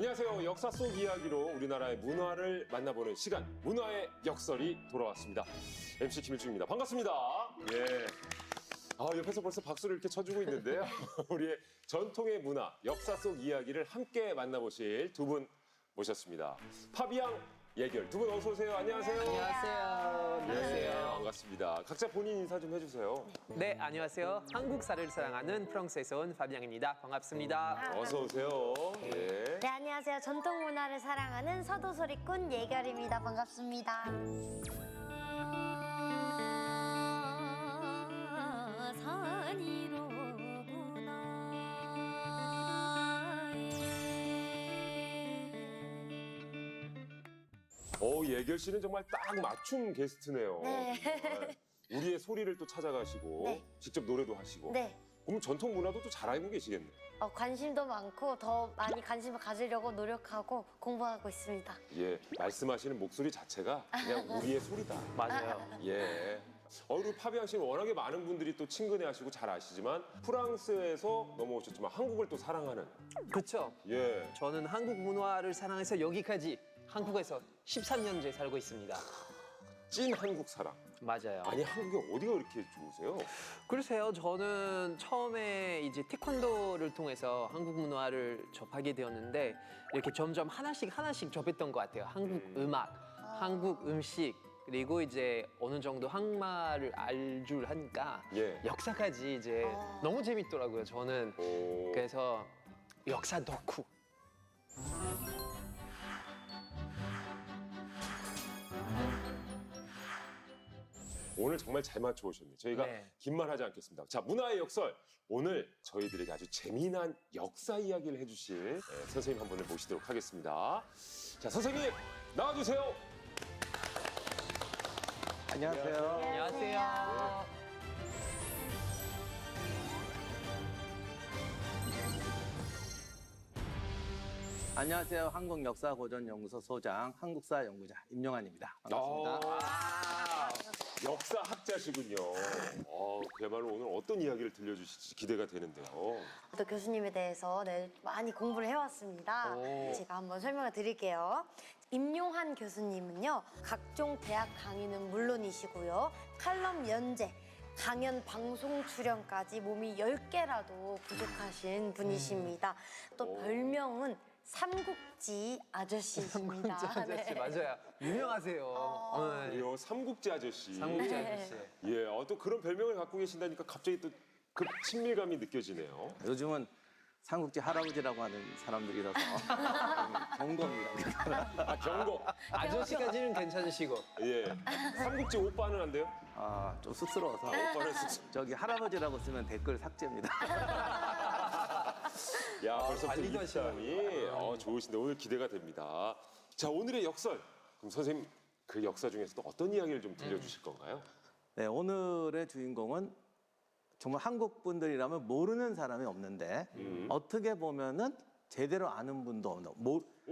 안녕하세요. 역사 속 이야기로 우리나라의 문화를 만나보는 시간, 문화의 역설이 돌아왔습니다. MC 김일중입니다. 반갑습니다. 예. 옆에서 벌써 박수를 이렇게 쳐주고 있는데요. 우리의 전통의 문화, 역사 속 이야기를 함께 만나보실 두 분 모셨습니다. 파비앙, 예결 두 분 어서 오세요. 안녕하세요. 안녕하세요. 네, 반갑습니다. 각자 본인 인사 좀 해주세요. 네, 안녕하세요. 한국사를 사랑하는 프랑스에서 온 파비앙입니다. 반갑습니다. 어서 오세요. 예. 네, 안녕하세요. 전통 문화를 사랑하는 서도소리꾼 예결입니다. 반갑습니다. 예결 씨는 정말 딱 맞춤 게스트네요. 네. 정말 우리의 소리를 또 찾아가시고 네. 직접 노래도 하시고. 네. 그럼 전통 문화도 또 잘 알고 계시겠네요. 관심도 많고 더 많이 관심을 가지려고 노력하고 공부하고 있습니다. 예, 말씀하시는 목소리 자체가 그냥 우리의 소리다. 맞아요. 예. 우리 파비앙 씨는 워낙에 많은 분들이 또 친근해하시고 잘 아시지만 프랑스에서 넘어오셨지만 한국을 또 사랑하는. 그렇죠. 예. 저는 한국 문화를 사랑해서 여기까지 한국에서 13년째 살고 있습니다. 찐 한국 사랑. 맞아요. 아니 한국이 어디가 그렇게 좋으세요? 글쎄요, 저는 처음에 이제 태권도를 통해서 한국 문화를 접하게 되었는데 이렇게 점점 하나씩 접했던 것 같아요. 한국 음악, 한국 음식, 그리고 이제 어느 정도 한국말을 알 줄 하니까 예. 역사까지 이제 너무 재밌더라고요, 저는. 오. 그래서 역사 덕후. 오늘 정말 잘 맞춰오셨네요. 저희가 네. 긴 말 하지 않겠습니다. 자, 문화의 역설. 오늘 저희들에게 아주 재미난 역사 이야기를 해주실 선생님 한 분을 모시도록 하겠습니다. 자, 선생님 나와주세요. 안녕하세요. 안녕하세요. 안녕하세요. 한국역사고전연구소 소장, 한국사연구자 임용환입니다. 반갑습니다. 역사 학자시군요. 그야말로 오늘 어떤 이야기를 들려주실지 기대가 되는데요. 또 교수님에 대해서 많이 공부를 해왔습니다. 오. 제가 한번 설명을 드릴게요. 임용환 교수님은요, 각종 대학 강의는 물론이시고요, 칼럼 연재, 강연 방송 출연까지 몸이 10개라도 부족하신 분이십니다. 또 별명은 삼국지 아저씨이십니다. 삼국지 아저씨 네. 맞아요. 유명하세요. 네. 그리고 삼국지 아저씨. 삼국지 아저씨. 예, 또 그런 별명을 갖고 계신다니까 갑자기 또 급 친밀감이 느껴지네요. 요즘은 삼국지 할아버지라고 하는 사람들이 있어서 경검이라고. 경고. 아저씨까지는 괜찮으시고. 예. 삼국지 오빠는 안 돼요? 좀 쑥스러워서 오빠는 쑥스러워. 저기 할아버지라고 쓰면 댓글 삭제입니다. 야, 벌써부터 관리도 입담이 좋으신데 오늘 기대가 됩니다. 자, 오늘의 역설. 그럼 선생님 그 역사 중에서도 어떤 이야기를 좀 들려주실 건가요? 네, 오늘의 주인공은 정말 한국 분들이라면 모르는 사람이 없는데 어떻게 보면은 제대로 아는 분도 없는,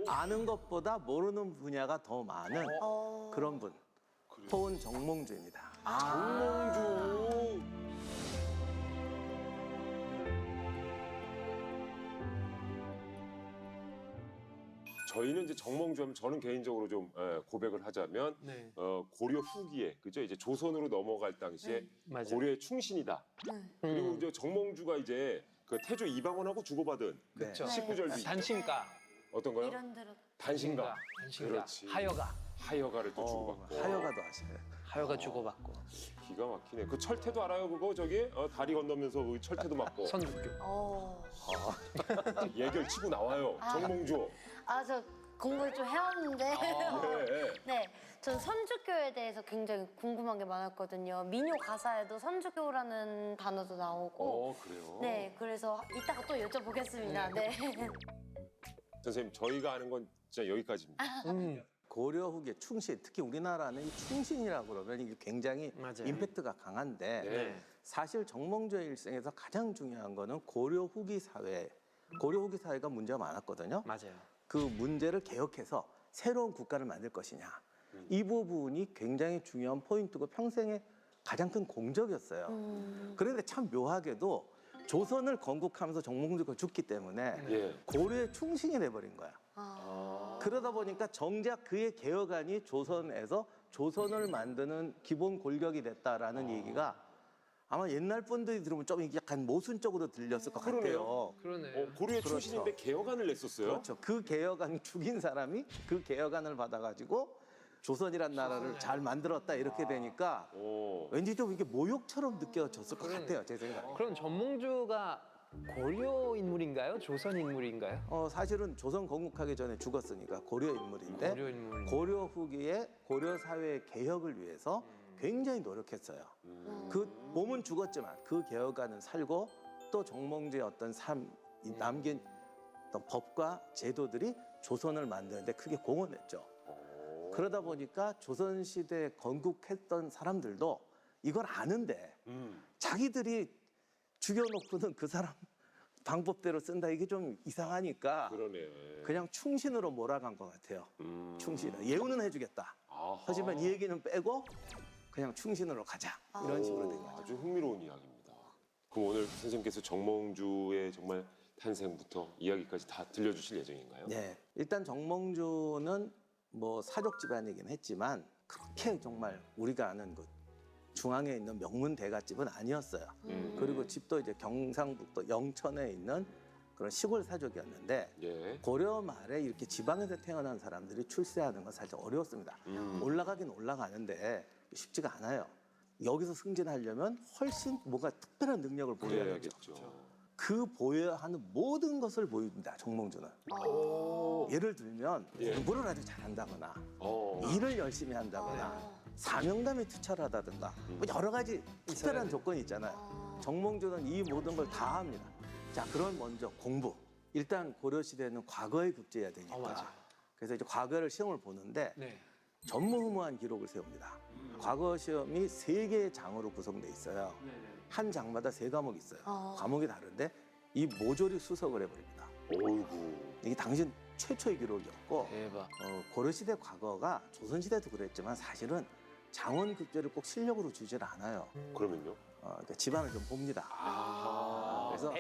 아는 것보다 모르는 분야가 더 많은 그런 분. 토은 정몽주입니다. 정몽주. 저희는 이제 정몽주 하면 저는 개인적으로 좀 고백을 하자면 네. 고려 후기에 그죠 이제 조선으로 넘어갈 당시에 맞아요. 고려의 충신이다. 그리고 이제 정몽주가 이제 그 태조 이방원하고 주고받은 그렇죠. 식구절비 단신가. 어떤 거요? 이런 대로 단신가. 단신가. 그렇지. 하여가. 하여가를 또 주고받고. 하여가도 아셔요. 하여가 주고받고. 기가 막히네. 그 철퇴도 알아요 그거 저기 다리 건너면서 그 철퇴도 맞고 선두교. 예결 치고 나와요. 정몽주. 저 공부를 좀 해왔는데 네. 네, 전 선주교에 대해서 굉장히 궁금한 게 많았거든요. 민요 가사에도 선주교라는 단어도 나오고 그래요? 네, 그래서 이따가 또 여쭤보겠습니다. 네. 선생님 저희가 아는 건 진짜 여기까지입니다. 고려 후기에 충신, 특히 우리나라는 이 충신이라고 그러면 이게 굉장히 맞아요. 임팩트가 강한데 네. 사실 정몽주의 일생에서 가장 중요한 거는 고려 후기 사회가 문제가 많았거든요. 맞아요. 그 문제를 개혁해서 새로운 국가를 만들 것이냐. 이 부분이 굉장히 중요한 포인트고 평생의 가장 큰 공적이었어요. 그런데 참 묘하게도 조선을 건국하면서 정몽주가 죽기 때문에 예. 고려의 충신이 돼버린 거야. 아. 그러다 보니까 정작 그의 개혁안이 조선에서 조선을 만드는 기본 골격이 됐다라는 얘기가 아마 옛날 분들이 들으면 좀 약간 모순적으로 들렸을 것 같아요. 그러네. 고려의 그렇죠. 출신인데 개혁안을 냈었어요? 그렇죠. 그 개혁안 죽인 사람이 그 개혁안을 받아가지고 조선이란 나라를 잘 만들었다 이렇게 되니까 왠지 좀 이게 모욕처럼 느껴졌을 것 그러네. 같아요, 제 생각에. 그럼 전몽주가 고려 인물인가요? 조선 인물인가요? 사실은 조선 건국하기 전에 죽었으니까 고려 인물인데 고려 인물. 고려 후기에 고려 사회의 개혁을 위해서 굉장히 노력했어요. 그 몸은 죽었지만 그 개혁안은 살고 또 정몽주의 어떤 이 남긴 어떤 법과 제도들이 조선을 만드는데 크게 공헌했죠. 그러다 보니까 조선시대 건국했던 사람들도 이걸 아는데 자기들이 죽여놓고는 그 사람 방법대로 쓴다 이게 좀 이상하니까 그러네. 그냥 충신으로 몰아간 것 같아요. 충신. 예우는 해주겠다. 아하. 하지만 이 얘기는 빼고 그냥 충신으로 가자. 이런 식으로 된 거죠. 아주 흥미로운 이야기입니다. 그럼 오늘 선생님께서 정몽주의 정말 탄생부터 이야기까지 다 들려주실 예정인가요? 네. 일단 정몽주는 뭐 사족 집안이긴 했지만 그렇게 정말 우리가 아는 그 중앙에 있는 명문 대가집은 아니었어요. 그리고 집도 이제 경상북도 영천에 있는 그런 시골 사족이었는데 예. 고려 말에 이렇게 지방에서 태어난 사람들이 출세하는 건 사실 어려웠습니다. 올라가긴 올라가는데 쉽지가 않아요. 여기서 승진하려면 훨씬 뭔가 특별한 능력을 보여야겠죠. 그래야겠죠. 그 보여야 하는 모든 것을 보입니다. 정몽주는. 예를 들면 예. 공부를 아주 잘한다거나 어. 일을 열심히 한다거나 사명감이 투철하다든가 뭐 여러 가지 특별한 조건이 있잖아요. 정몽주는 이 모든 걸 다 합니다. 자, 그럼 먼저 공부. 일단 고려 시대는 과거에 급제해야 되니까. 맞아. 그래서 이제 과거를 시험을 보는데 네. 전무후무한 기록을 세웁니다. 과거 시험이 3개의 장으로 구성돼 있어요. 한 장마다 3과목이 있어요. 과목이 다른데 이 모조리 수석을 해버립니다. 어이구. 이게 당신 최초의 기록이었고 대박. 고려시대 과거가 조선시대도 그랬지만 사실은 장원급제를 꼭 실력으로 주질 않아요. 그러면요? 그러니까 집안을 좀 봅니다. 아. 그래서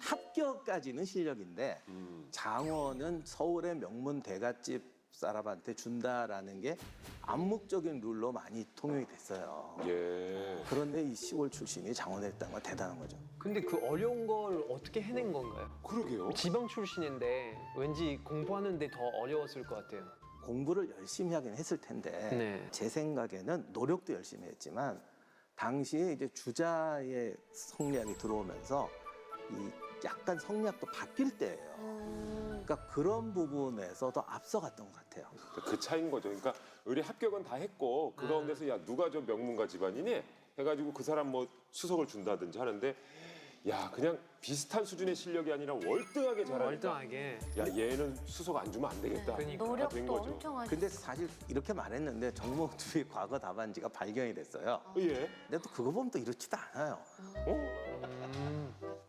합격까지는 실력인데 장원은 서울의 명문 대갓집 사람한테 준다라는 게 암묵적인 룰로 많이 통용이 됐어요. 예. 그런데 이 시골 출신이 장원을 했다는 건 대단한 거죠. 근데 그 어려운 걸 어떻게 해낸 건가요? 그러게요. 지방 출신인데 왠지 공부하는데 더 어려웠을 것 같아요. 공부를 열심히 하긴 했을 텐데 네. 제 생각에는 노력도 열심히 했지만 당시에 이제 주자의 성리학이 들어오면서 이 약간 성리학도 바뀔 때예요. 그러니까 그런 부분에서 더 앞서갔던 것 같아요. 그 차이인 거죠. 그러니까 의뢰 합격은 다 했고 그 가운데서 야 누가 저 명문가 집안이니 해가지고 그 사람 뭐 수석을 준다든지 하는데 야 그냥 비슷한 수준의 실력이 아니라 월등하게 잘하니까 월등하게. 야 얘는 수석 안 주면 안 되겠다. 그러니까. 된 노력도 거죠. 엄청 하시고. 근데 사실 이렇게 말했는데 정몽주의 과거 답안지가 발견이 됐어요. 예. 근데 또 그거 보면 또 이렇지도 않아요.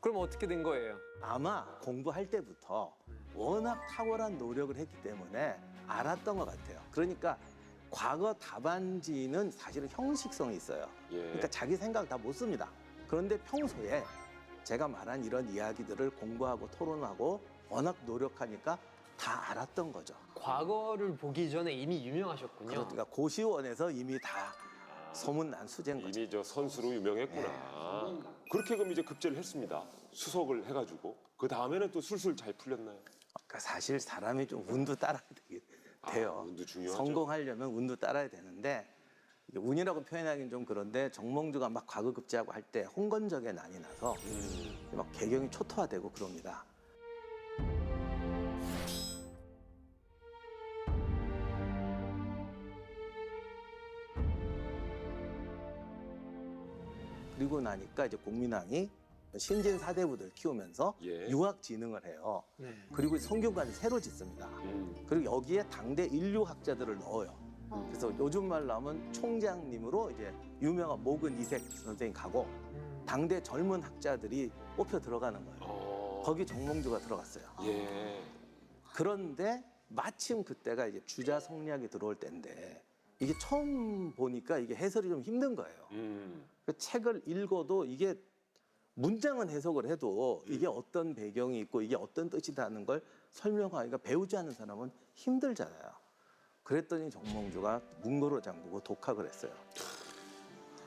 그럼 어떻게 된 거예요? 아마 공부할 때부터 워낙 탁월한 노력을 했기 때문에 알았던 것 같아요. 그러니까 과거 답안지는 사실은 형식성이 있어요. 예. 그러니까 자기 생각 다 못 씁니다. 그런데 평소에 제가 말한 이런 이야기들을 공부하고 토론하고 워낙 노력하니까 다 알았던 거죠. 과거를 보기 전에 이미 유명하셨군요. 그러니까 고시원에서 이미 다 소문난 수재인 거죠. 이미 저 선수로 유명했구나. 그렇게 그럼 이제 급제를 했습니다. 수석을 해가지고 그 다음에는 또 술술 잘 풀렸나요? 그러니까 사실 사람이 좀 운도 따라야 돼요. 운도 중요하죠. 성공하려면 운도 따라야 되는데 이게 운이라고 표현하기는 좀 그런데 정몽주가 막 과거급제하고 할 때 홍건적에 난이 나서 막 개경이 초토화되고 그럽니다. 그리고 나니까 이제 국민왕이 신진 사대부들 키우면서 예. 유학 진흥을 해요. 네. 그리고 성균관을 새로 짓습니다. 그리고 여기에 당대 인류학자들을 넣어요. 그래서 요즘 말로 하면 총장님으로 이제 유명한 목은 이색 선생이 가고 당대 젊은 학자들이 뽑혀 들어가는 거예요. 거기 정몽주가 들어갔어요. 예. 그런데 마침 그때가 이제 주자 성리학이 들어올 때인데 이게 처음 보니까 이게 해설이 좀 힘든 거예요. 그 책을 읽어도 이게 문장은 해석을 해도 이게 어떤 배경이 있고 이게 어떤 뜻이다 하는 걸 설명하기가 배우지 않은 사람은 힘들잖아요. 그랬더니 정몽주가 문고로 잠그고 독학을 했어요.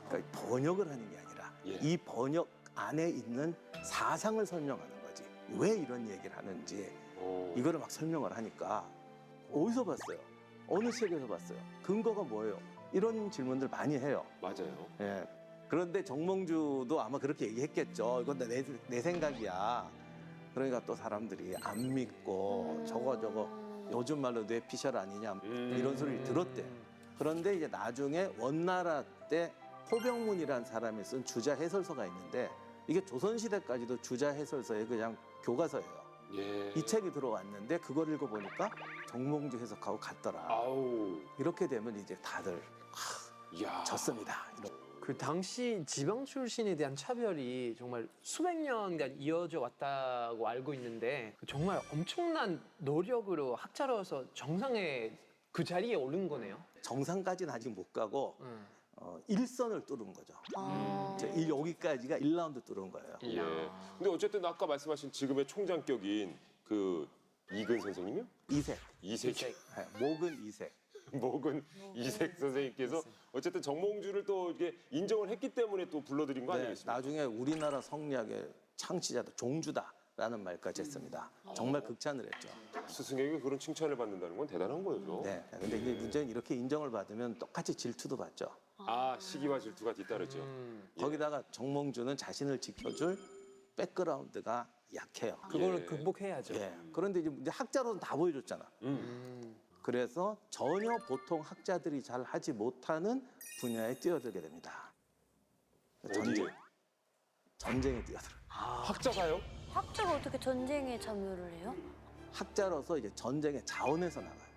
그러니까 번역을 하는 게 아니라 예. 이 번역 안에 있는 사상을 설명하는 거지. 왜 이런 얘기를 하는지 이거를 막 설명을 하니까 어디서 봤어요? 어느 책에서 봤어요? 근거가 뭐예요? 이런 질문들 많이 해요. 맞아요. 예. 그런데 정몽주도 아마 그렇게 얘기했겠죠. 이건 내 생각이야. 그러니까 또 사람들이 안 믿고 저거 요즘 말로 뇌피셜 아니냐 이런 소리를 들었대. 그런데 이제 나중에 원나라 때 호병문이라는 사람이 쓴 주자 해설서가 있는데 이게 조선시대까지도 주자 해설서의 그냥 교과서예요. 예. 이 책이 들어왔는데 그걸 읽어보니까 정몽주 해석하고 같더라. 아우. 이렇게 되면 이제 다들 이야. 졌습니다. 그 당시 지방 출신에 대한 차별이 정말 수백 년간 이어져 왔다고 알고 있는데 정말 엄청난 노력으로 학자로서 정상의 그 자리에 오른 거네요. 정상까지는 아직 못 가고 일선을 뚫은 거죠. 여기까지가 1라운드 뚫은 거예요. 예. 근데 어쨌든 아까 말씀하신 지금의 총장격인 그 이근 선생님이요? 이색. 이색. 네, 목은 이색. 목은 이색 선생님께서 어쨌든 정몽주를 또 이렇게 인정을 했기 때문에 또 불러드린 거 네, 아니겠습니까? 나중에 우리나라 성리학의 창시자다, 종주다라는 말까지 했습니다. 정말 극찬을 했죠. 스승에게 그런 칭찬을 받는다는 건 대단한 거예요. 네. 근데 이제 문제는 이렇게 인정을 받으면 똑같이 질투도 받죠. 아, 시기와 질투가 뒤따르죠. 예. 거기다가 정몽주는 자신을 지켜줄 백그라운드가 약해요. 그걸 예. 극복해야죠. 예. 그런데 이제 학자로는 다 보여줬잖아. 그래서 전혀 보통 학자들이 잘 하지 못하는 분야에 뛰어들게 됩니다. 어디에? 전쟁에 뛰어들어. 학자가요? 학자가 어떻게 전쟁에 참여를 해요? 학자로서 이제 전쟁의 자원에서 나가요.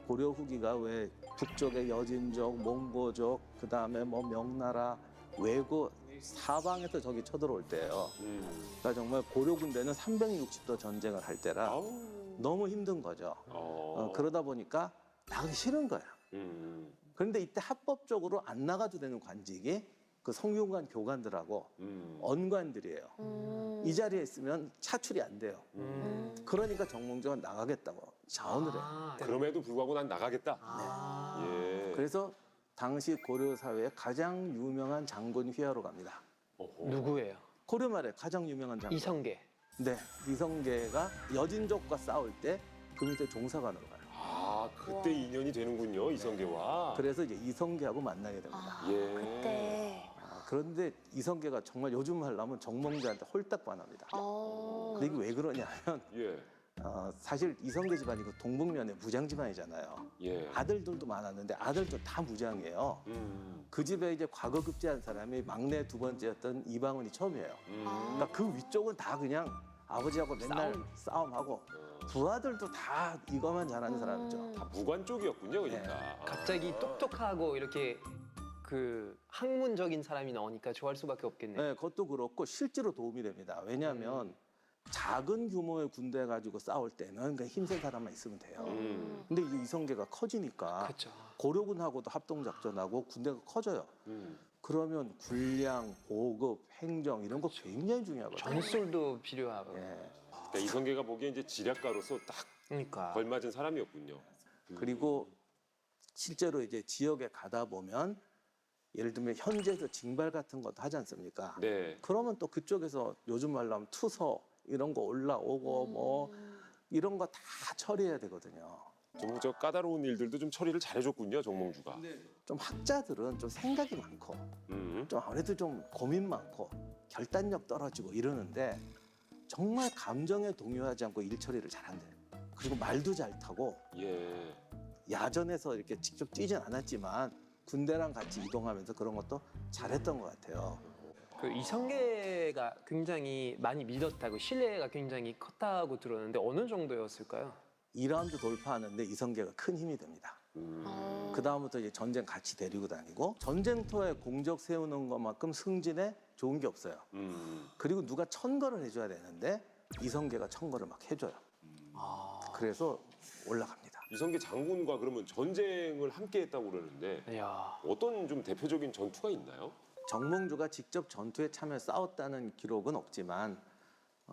고려 후기가 왜 북쪽의 여진족, 몽고족, 그 다음에 뭐 명나라, 왜구 사방에서 적이 쳐들어올 때예요. 그러니까 정말 고려 군대는 360도 전쟁을 할 때라 아우. 너무 힘든 거죠. 그러다 보니까 나가기 싫은 거야. 그런데 이때 합법적으로 안 나가도 되는 관직이 그 성균관 교관들하고 언관들이에요. 이 자리에 있으면 차출이 안 돼요. 그러니까 정몽주가 나가겠다고 자원을 해요. 그럼에도 불구하고 난 나가겠다. 예. 그래서 당시 고려 사회의 가장 유명한 장군 휘하로 갑니다. 어허. 누구예요? 고려 말에 가장 유명한 장군. 이성계. 네, 이성계가 여진족과 싸울 때 그 밑에 종사관으로 가요. 아, 그때 인연이 되는군요, 이성계와. 그래서 이제 이성계하고 만나게 됩니다. 예. 그때. 그런데 이성계가 정말 요즘 말로 하면 정몽주한테 홀딱 반합니다. 근데 이게 왜 그러냐면 예. 사실 이성계 집안이 그 동북면의 무장 집안이잖아요. 예. 아들들도 많았는데 아들도 다 무장이에요. 그 집에 이제 과거 급제한 사람이 막내 두 번째였던 이방원이 처음이에요. 그러니까 그 위쪽은 다 그냥 아버지하고 맨날 싸움하고 부하들도 다 이거만 잘하는 사람이죠. 다 무관 쪽이었군요, 그러니까. 갑자기 똑똑하고 이렇게 그 학문적인 사람이 나오니까 좋아할 수밖에 없겠네요. 네, 그것도 그렇고 실제로 도움이 됩니다. 왜냐하면 작은 규모의 군대 가지고 싸울 때는 그냥 힘센 사람만 있으면 돼요. 근데 이제 이성계가 커지니까 그렇죠. 고려군하고도 합동작전하고 군대가 커져요. 그러면 군량, 보급, 행정 이런 거 굉장히 중요하거든요. 전술도 필요하고. 예. 그러니까 이성계가 보기에 이제 지략가로서 딱 그러니까. 걸맞은 사람이었군요. 그리고 실제로 이제 지역에 가다 보면 예를 들면 현지에서 징발 같은 것도 하지 않습니까? 네. 그러면 또 그쪽에서 요즘 말로 하면 투서 이런 거 올라오고 뭐 이런 거 다 처리해야 되거든요. 좀 저 까다로운 일들도 좀 처리를 잘해줬군요, 정몽주가. 좀 학자들은 좀 생각이 많고 좀 아무래도 좀 고민 많고 결단력 떨어지고 이러는데 정말 감정에 동요하지 않고 일 처리를 잘한대요. 그리고 말도 잘 타고 예. 야전에서 이렇게 직접 뛰진 않았지만 군대랑 같이 이동하면서 그런 것도 잘했던 것 같아요. 그 이성계가 굉장히 많이 믿었다고 신뢰가 굉장히 컸다고 들었는데 어느 정도였을까요? 2라운드 돌파하는데 이성계가 큰 힘이 됩니다. 그 다음부터 이제 전쟁 같이 데리고 다니고 전쟁터에 공적 세우는 것만큼 승진에 좋은 게 없어요. 그리고 누가 천거를 해줘야 되는데 이성계가 천거를 막 해줘요. 그래서 올라갑니다. 이성계 장군과 그러면 전쟁을 함께 했다고 그러는데 이야. 어떤 좀 대표적인 전투가 있나요? 정몽주가 직접 전투에 참여 싸웠다는 기록은 없지만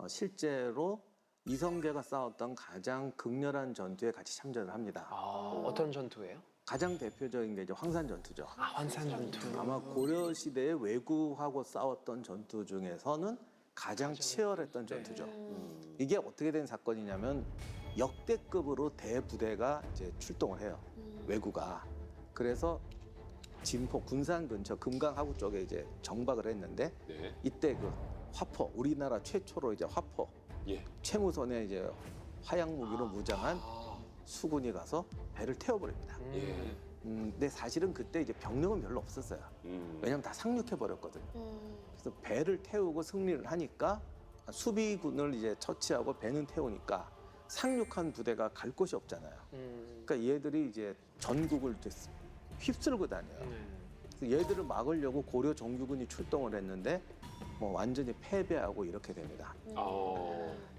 실제로 이성계가 싸웠던 가장 극렬한 전투에 같이 참전을 합니다. 어떤 전투예요? 가장 대표적인 게 이제 황산 전투죠. 환산 전투. 아마 고려 시대에 왜구하고 싸웠던 전투 중에서는 가장 치열했던 전투죠. 이게 어떻게 된 사건이냐면 역대급으로 대부대가 이제 출동을 해요. 왜구가. 그래서 진포 군산 근처 금강하구 쪽에 이제 정박을 했는데 네. 이때 그 화포 우리나라 최초로 이제 화포 예. 최무선에 이제 화약 무기로 무장한 수군이 가서 배를 태워버립니다. 예. 근데 사실은 그때 이제 병력은 별로 없었어요. 왜냐면 다 상륙해 버렸거든요. 그래서 배를 태우고 승리를 하니까 수비군을 이제 처치하고 배는 태우니까 상륙한 부대가 갈 곳이 없잖아요. 그러니까 얘들이 이제 전국을 이제 휩쓸고 다녀요. 그래서 얘들을 막으려고 고려 정규군이 출동을 했는데 뭐 완전히 패배하고 이렇게 됩니다.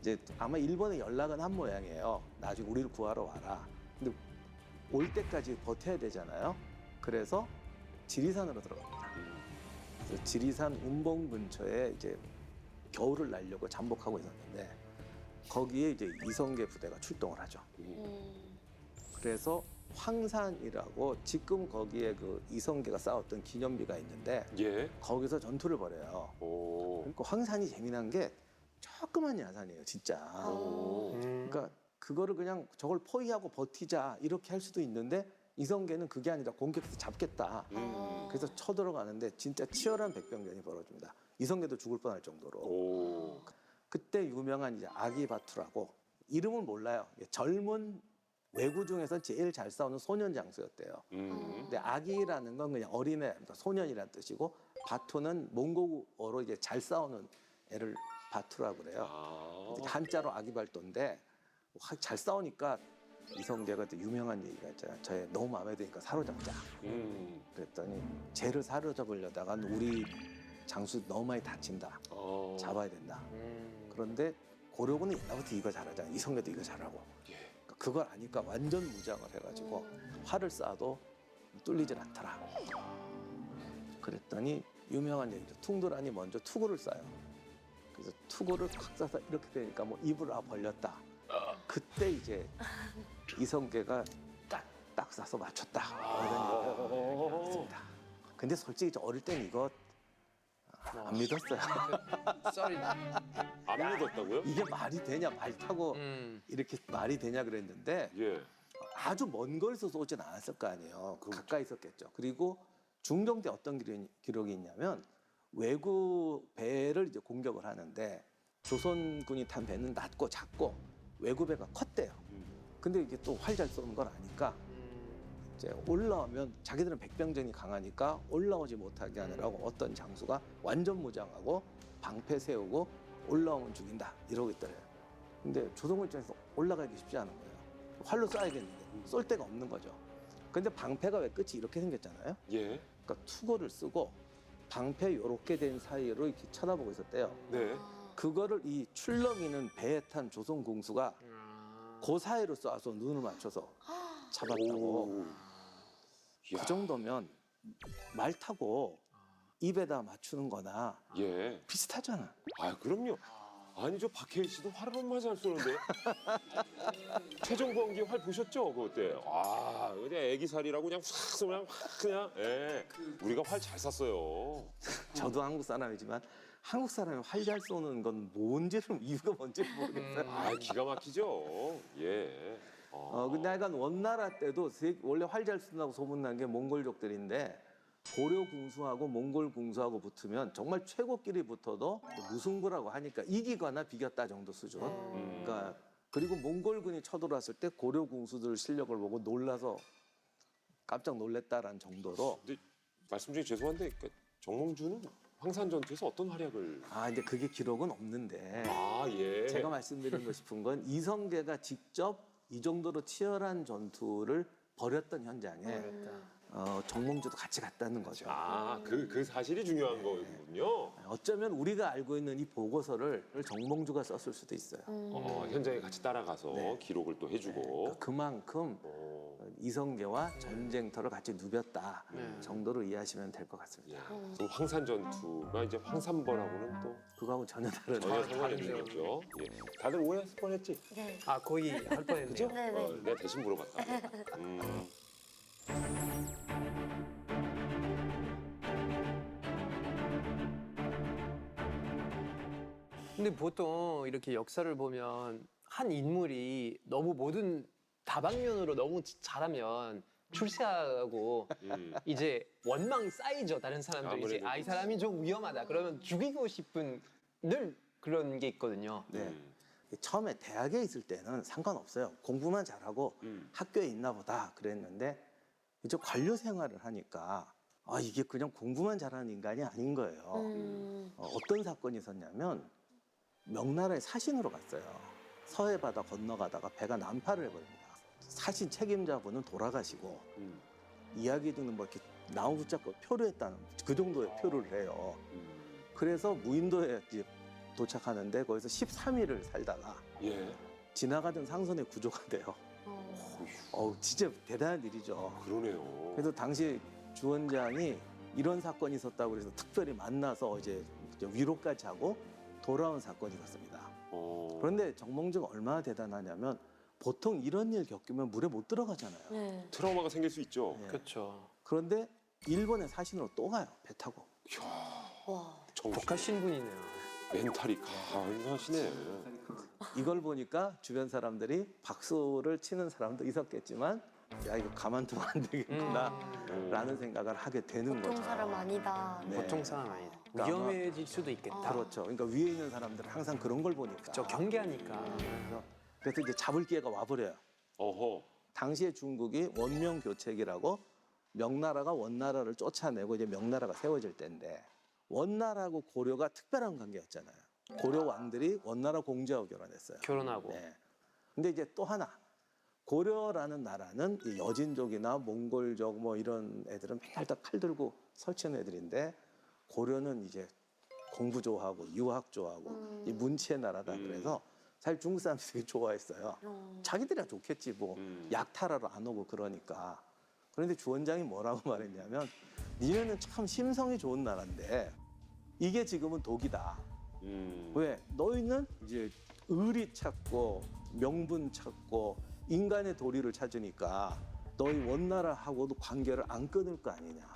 이제 아마 일본에 연락은 한 모양이에요. 나중에 우리를 구하러 와라. 근데 올 때까지 버텨야 되잖아요. 그래서 지리산으로 들어갑니다. 그래서 지리산 운봉 근처에 이제 겨울을 날려고 잠복하고 있었는데 거기에 이제 이성계 부대가 출동을 하죠. 그래서 황산이라고 지금 거기에 그 이성계가 싸웠던 기념비가 있는데 예. 거기서 전투를 벌여요. 오. 그러니까 황산이 재미난 게 조그만 야산이에요, 진짜. 그러니까 그거를 그냥 저걸 포위하고 버티자 이렇게 할 수도 있는데 이성계는 그게 아니라 공격해서 잡겠다. 그래서 쳐들어가는데 진짜 치열한 백병전이 벌어집니다. 이성계도 죽을 뻔할 정도로. 오. 그때 유명한 이제 아기바투라고 이름은 몰라요. 젊은 왜구 중에서 제일 잘 싸우는 소년 장수였대요. 근데 아기라는 건 그냥 어린애, 소년이라는 뜻이고 바투는 몽고어로 이제 잘 싸우는 애를 바투라고 그래요. 한자로 아기발도인데 잘 싸우니까 이성계가 또 유명한 얘기가 있잖아요. 쟤 너무 마음에 드니까 사로잡자. 그랬더니 쟤를 사로잡으려다가 우리 장수 너무 많이 다친다. 잡아야 된다. 그런데 고려군은 옛날부터 이거 잘하잖아. 이성계도 이거 잘하고. 그러니까 그걸 아니까 완전 무장을 해가지고 활을 쏴도 뚫리질 않더라. 그랬더니 유명한 얘기죠. 퉁두란이 먼저 투구를 쏴요. 그래서 투구를 콱 쏴서 이렇게 되니까 뭐 입을 벌렸다. 그때 이제 이성계가 딱 쏴서 맞췄다. 이런 얘기가 있습니다. 근데 솔직히 저 어릴 땐 이거 안 믿었어요. 썰이. 안 믿었다고요? 이게 말이 되냐, 말 타고 이렇게 말이 되냐 그랬는데 예. 아주 먼 거리에서 쏘진 않았을 거 아니에요. 가까이 있었겠죠. 그리고 중종 때 어떤 기록이 있냐면 왜구 배를 이제 공격을 하는데 조선군이 탄 배는 낮고 작고 왜구 배가 컸대요. 근데 이게 또 활 잘 쏘는 걸 아니까 이제 올라오면 자기들은 백병전이 강하니까 올라오지 못하게 하느라고 어떤 장수가 완전 무장하고 방패 세우고 올라오면 죽인다 이러고 있더래요. 근데 조선군 입장에서 올라가기 쉽지 않은 거예요. 활로 쏴야겠는데 쏠 데가 없는 거죠. 근데 방패가 왜 끝이 이렇게 생겼잖아요. 예. 그러니까 투구를 쓰고 방패 요렇게 된 사이로 이렇게 쳐다보고 있었대요. 네. 그거를 이 출렁이는 배에 탄 조선 공수가 그 사이로 쏴서 눈을 맞춰서 잡았다고. 그 정도면 말 타고 입에다 맞추는 거나 예. 비슷하잖아. 아, 그럼요. 아니, 저 박해일 씨도 활을 얼마나 잘 쏘는데. 최종범기 활 보셨죠? 그때. 아, 그냥 애기살이라고 그냥 확 쏘면 확 그냥. 예. 우리가 활 잘 쐈어요. 저도 한국 사람이지만 한국 사람이 활 잘 쏘는 건 뭔지를 이유가 뭔지 모르겠어요. 아, 기가 막히죠. 예. 근데 하여간 원나라 때도 원래 활 잘 쏜다고 소문난 게 몽골족들인데 고려 궁수하고 몽골 궁수하고 붙으면 정말 최고끼리 붙어도 무승부라고 하니까 이기거나 비겼다 정도 수준. 그러니까 그리고 몽골군이 쳐들어왔을 때 고려 궁수들 실력을 보고 놀라서 깜짝 놀랐다라는 정도로. 근데 말씀 중에 죄송한데 정몽주는 황산 전투에서 어떤 활약을? 이제 그게 기록은 없는데 아, 예. 제가 말씀드리고 싶은 건 이성계가 직접 이 정도로 치열한 전투를 벌였던 현장에 정몽주도 같이 갔다는 거죠. 아, 그 사실이 중요한 거군요. 어쩌면 우리가 알고 있는 이 보고서를 정몽주가 썼을 수도 있어요. 현장에 같이 따라가서 네. 기록을 또 해주고. 그만큼 이성계와 전쟁터를 같이 누볐다 네. 정도로 이해하시면 될 것 같습니다. 그럼 황산 전투가 이제 황산벌하고는 또 그거하고 전혀 다른 전혀 상관이 다르네요. 없는 거죠. 예. 다들 오해했을 뻔했지. 네. 아 거의 할 뻔했네요. 네네. 내가 대신 물어봤다. 근데 보통 이렇게 역사를 보면 한 인물이 너무 모든 다방면으로 너무 잘하면 출세하고 이제 원망이 쌓이죠. 다른 사람들이 이제 아무래도 이 사람이 좀 위험하다. 그러면 죽이고 싶은 늘 그런 게 있거든요. 네. 처음에 대학에 있을 때는 상관없어요. 공부만 잘하고 학교에 있나 보다 그랬는데 이제 관료 생활을 하니까 아 이게 그냥 공부만 잘하는 인간이 아닌 거예요. 어떤 사건이 있었냐면 명나라에 사신으로 갔어요. 서해 바다 건너가다가 배가 난파를 해버립니다. 사신 책임자분은 돌아가시고 이야기 듣는 뭐 이렇게 나무 붙잡고 표류했다는 그 정도의 표류를 해요. 그래서 무인도에 이제 도착하는데 거기서 13일을 살다가 예. 지나가던 상선의 구조가 돼요. 진짜 대단한 일이죠. 그러네요. 그래서 당시 주원장이 이런 사건이 있었다고 그래서 특별히 만나서 이제 위로까지 하고 돌아온 사건이 있었습니다. 그런데 정몽주가 얼마나 대단하냐면 보통 이런 일 겪으면 물에 못 들어가잖아요. 네. 트라우마가 생길 수 있죠. 네. 그렇죠. 그런데 일본의 사신으로 또 가요. 배 타고. 와. 독하신 분이네요. 멘탈이 강하시네. 이걸 보니까 주변 사람들이 박수를 치는 사람도 있었겠지만 야 이거 가만두면 안 되겠구나 라는 생각을 하게 되는 보통 거죠. 사람 아니다. 네. 보통 사람 아니다. 그러니까 위험해질 수도 있겠다. 그렇죠. 그러니까 위에 있는 사람들은 항상 그런 걸 보니까. 저 경계하니까. 그래서 이제 잡을 기회가 와버려요. 어허. 당시에 중국이 원명교책이라고 명나라가 원나라를 쫓아내고 이제 명나라가 세워질 때인데 원나라하고 고려가 특별한 관계였잖아요. 고려 왕들이 원나라 공주하고 결혼했어요. 결혼하고. 네. 근데 이제 또 하나 고려라는 나라는 이 여진족이나 몽골족 뭐 이런 애들은 맨날 다 칼 들고 설치는 애들인데 고려는 이제 공부 좋아하고 유학 좋아하고 이 문치의 나라다 그래서 사실 중국 사람들이 되게 좋아했어요. 자기들이야 좋겠지 뭐 약탈하러 안 오고 그러니까. 그런데 주원장이 뭐라고 말했냐면 니네는 참 심성이 좋은 나라인데 이게 지금은 독이다. 왜? 너희는 이제 의리 찾고 명분 찾고 인간의 도리를 찾으니까 너희 원나라하고도 관계를 안 끊을 거 아니냐.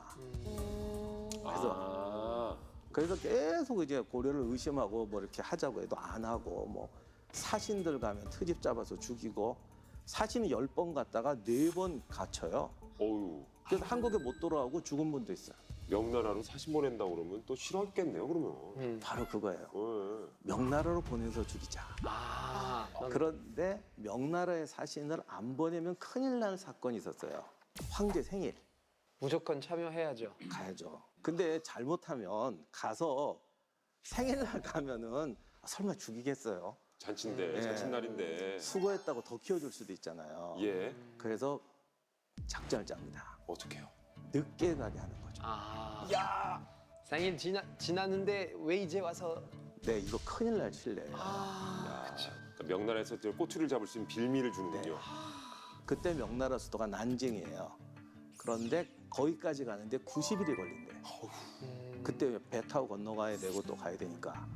그래서 계속 이제 고려를 의심하고 뭐 이렇게 하자고 해도 안 하고 뭐 사신들 가면 트집 잡아서 죽이고 사신이 10번 갔다가 4번 갇혀요. 어유. 그래서 한국에 못 돌아오고 죽은 분도 있어요. 명나라로 사신 보낸다고 그러면 또 싫어했겠네요, 그러면. 바로 그거예요. 예. 명나라로 보내서 죽이자. 아, 그런데 명나라의 사신을 안 보내면 큰일 날 사건이 있었어요. 황제 생일 무조건 참여해야죠. 가야죠. 근데 잘못하면 가서 생일날 가면은 설마 죽이겠어요? 잔치인데, 예. 잔칫날인데. 수고했다고 더 키워줄 수도 있잖아요. 예. 그래서 작전을 짭니다. 어떻게 해요? 늦게 가게 하는 거죠. 아. 야. 생일 지났는데 왜 이제 와서? 네, 이거 큰일 날 칠래예요. 그러니까 명나라에서 꼬투리를 잡을 수 있는 빌미를 주는군요. 그때 명나라 수도가 난징이에요. 그런데 거기까지 가는데 90일이 걸린대요. 그때 배 타고 건너가야 되고 또 가야 되니까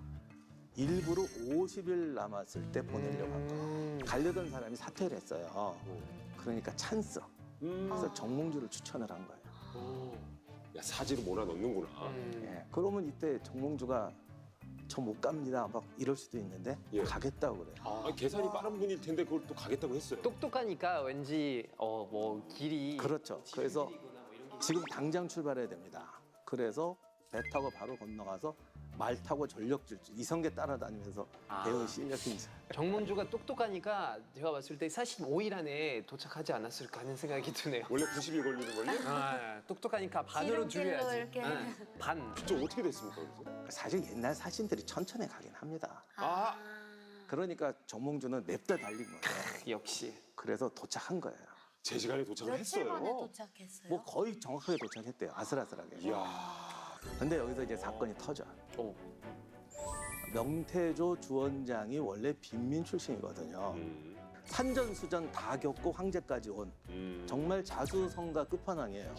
일부러 50일 남았을 때 보내려고 한 거예요. 가려던 사람이 사퇴를 했어요. 그러니까 찬스. 그래서 정몽주를 추천을 한 거예요. 야, 사지로 몰아넣는구나. 예. 그러면 이때 정몽주가 저 못 갑니다. 막 이럴 수도 있는데 예. 가겠다고 그래요. 아, 계산이 빠른 분일 텐데 그걸 또 가겠다고 했어요. 똑똑하니까 왠지 뭐 길이 그렇죠. 그래서 지금 당장 출발해야 됩니다. 그래서 배 타고 바로 건너가서 말 타고 전력 질주 이성계 따라다니면서 배우 실력이 정몽주가 똑똑하니까 제가 봤을 때 45일 안에 도착하지 않았을까 하는 생각이 드네요. 원래 90일 걸리는 걸요? 아, 똑똑하니까 반으로 지름길로 줄여야지. 이렇게. 반. 저 어떻게 됐습니까, 그래서? 사실 옛날 사신들이 천천히 가긴 합니다. 아. 그러니까 정몽주는 냅다 달린 거예요. 역시. 그래서 도착한 거예요. 제 시간에 도착을 며칠 만에 했어요. 도착했어요. 뭐 거의 정확하게 도착했대요. 아슬아슬하게. 이야. 근데 여기서 이제 사건이 터져요. 오. 명태조 주원장이 원래 빈민 출신이거든요. 산전수전 다 겪고 황제까지 온 정말 자수성가 끝판왕이에요.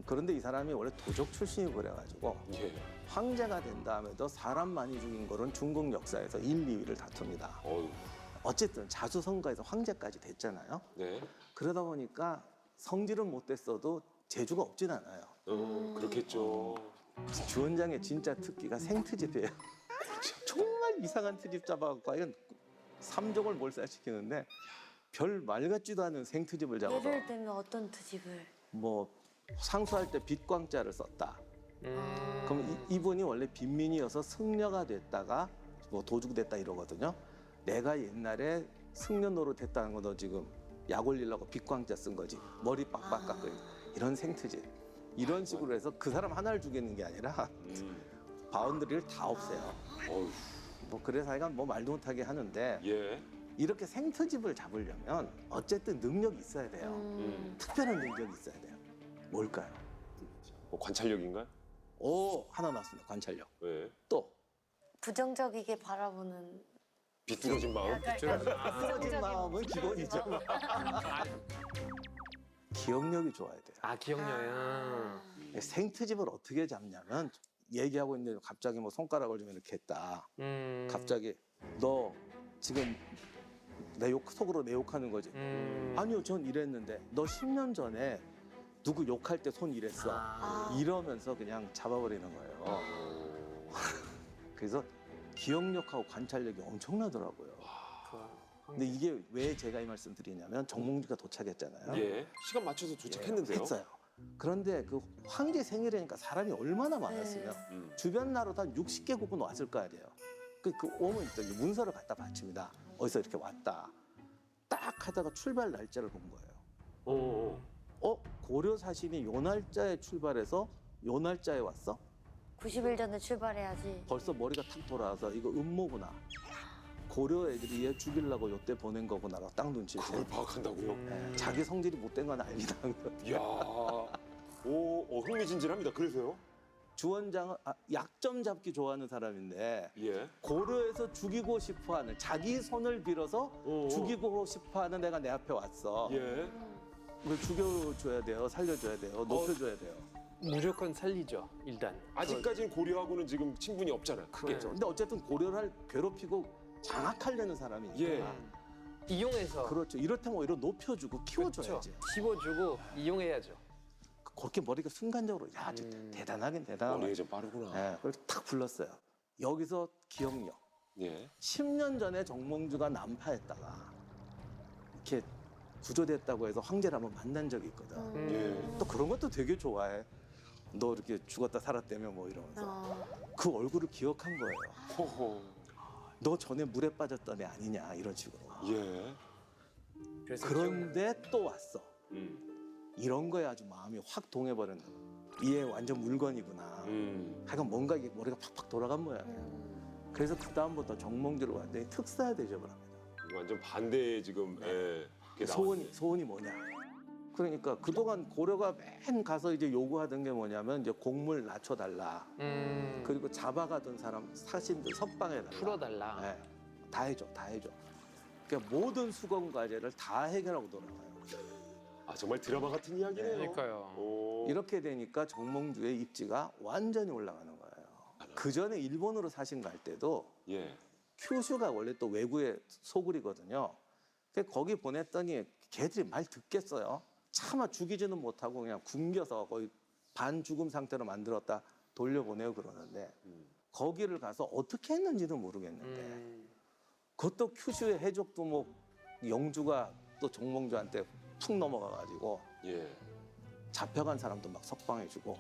그런데 이 사람이 원래 도적 출신이고 그래가지고 예. 황제가 된 다음에도 사람 많이 죽인 거는 중국 역사에서 1, 2위를 다툽니다. 어휴. 어쨌든 자수성가에서 황제까지 됐잖아요. 네. 그러다 보니까 성질은 못 됐어도 재주가 없진 않아요. 그렇겠죠. 주원장의 진짜 특기가 생트집이에요. 정말 이상한 트집 잡아갖고 이건 3종을 몰살시키는데 별 말 같지도 않은 생트집을 잡아서 예를 들면 어떤 트집을? 뭐 상수할 때 빛광자를 썼다. 그럼 이분이 원래 빈민이어서 승려가 됐다가 뭐 도주가 됐다 이러거든요. 내가 옛날에 승려 노릇 했다는 거 너 지금 약 올리려고 빛광자 쓴 거지. 머리 빡빡 깎고 이런 생트집. 이런 식으로 해서 그 사람 하나를 죽이는 게 아니라 바운드리를 다 없애요. 어휴. 뭐 그래서 하여간 뭐 말도 못하게 하는데 예. 이렇게 생트집을 잡으려면 어쨌든 능력이 있어야 돼요. 특별한 능력이 있어야 돼요. 뭘까요? 뭐 관찰력인가요? 오, 하나 나왔습니다. 관찰력. 예. 또 부정적이게 바라보는 비뚤어진 마음. 부러진 마음은 기본이죠. 기억력이 좋아야 돼요. 아 기억력은. 생트집을 어떻게 잡냐면 얘기하고 있는데 갑자기 뭐 손가락을 좀 이렇게 했다. 갑자기 너 지금 속으로 내 욕하는 거지. 아니요, 전 이랬는데 너 10년 전에 누구 욕할 때 손 이랬어. 이러면서 그냥 잡아버리는 거예요. 그래서 기억력하고 관찰력이 엄청나더라고요. 근데 이게 왜 제가 이 말씀 드리냐면 정몽주가 도착했잖아요. 예. 시간 맞춰서 도착했는데요. 했어요. 그런데 그 황제 생일이니까 사람이 얼마나 많았으면 주변 나라도 한 60개국은 왔을 거 아니에요. 그 오면 또 문서를 갖다 바칩니다. 어디서 이렇게 왔다. 딱 하다가 출발 날짜를 본 거예요. 고려 사신이 요 날짜에 출발해서 요 날짜에 왔어? 90일 전에 출발해야지. 벌써 머리가 탁 돌아와서 이거 음모구나. 고려 애들이 얘 죽이려고 요때 보낸 거구나라고 딱 눈치를 그걸 채요. 파악한다고요? 네, 자기 성질이 못된 건 알기다. 이야. 흥미진진합니다. 그래서요? 주원장은 약점 잡기 좋아하는 사람인데 예. 고려에서 죽이고 싶어하는 자기 손을 빌어서 죽이고 싶어하는 애가 내 앞에 왔어. 예. 이걸 죽여줘야 돼요, 살려줘야 돼요, 높여줘야 돼요. 무조건 살리죠 일단. 아직까지는 고려하고는 지금 친분이 없잖아요. 크게. 그렇죠. 근데 어쨌든 고려를 괴롭히고 장악하려는 사람이니까. 예. 이용해서. 그렇죠. 이렇다면 오히려 높여주고 키워줘야지. 씹어주고 이용해야죠. 그렇게 머리가 순간적으로 야, 대단하긴 대단하네. 머리가 좀 빠르구나. 네, 그걸 탁 불렀어요. 여기서 기억력. 예. 10년 전에 정몽주가 난파했다가 이렇게 구조됐다고 해서 황제를 한번 만난 적이 있거든. 예. 또 그런 것도 되게 좋아해. 너 이렇게 죽었다 살았다며 뭐 이러면서. 그 얼굴을 기억한 거예요. 호호. 너 전에 물에 빠졌던 애 아니냐 이런 식으로. 예. 그래서 그런데 또 왔어. 음. 이런 거에 아주 마음이 확 동해버렸네. 얘 완전 물건이구나. 하여간 뭔가 이게 머리가 팍팍 돌아간 모양이에요. 그래서 그 다음부터 정몽주를 완전히 특사 대접을 합니다. 완전 반대의 지금 예. 그게 소원이 뭐냐? 그러니까 그동안 고려가 맨 가서 이제 요구하던 게 뭐냐면 이제 곡물 낮춰달라. 그리고 잡아가던 사람 사신들 석방해달라. 풀어달라. 네, 다 해줘, 다 해줘. 그러니까 모든 수건 과제를 다 해결하고 돌아가요. 아 정말 드라마 같은 이야기네요. 그러니까요. 오. 이렇게 되니까 정몽주의 입지가 완전히 올라가는 거예요. 그 전에 일본으로 사신 갈 때도 예. 큐슈가 원래 또 외구의 소굴이거든요. 그래서 거기 보냈더니 걔들이 말 듣겠어요. 차마 죽이지는 못하고 그냥 굶겨서 거의 반 죽음 상태로 만들었다 돌려보내요 그러는데 거기를 가서 어떻게 했는지는 모르겠는데 그것도 큐슈의 해적도 뭐 영주가 또 정몽주한테 푹 넘어가가지고 예. 잡혀간 사람도 막 석방해주고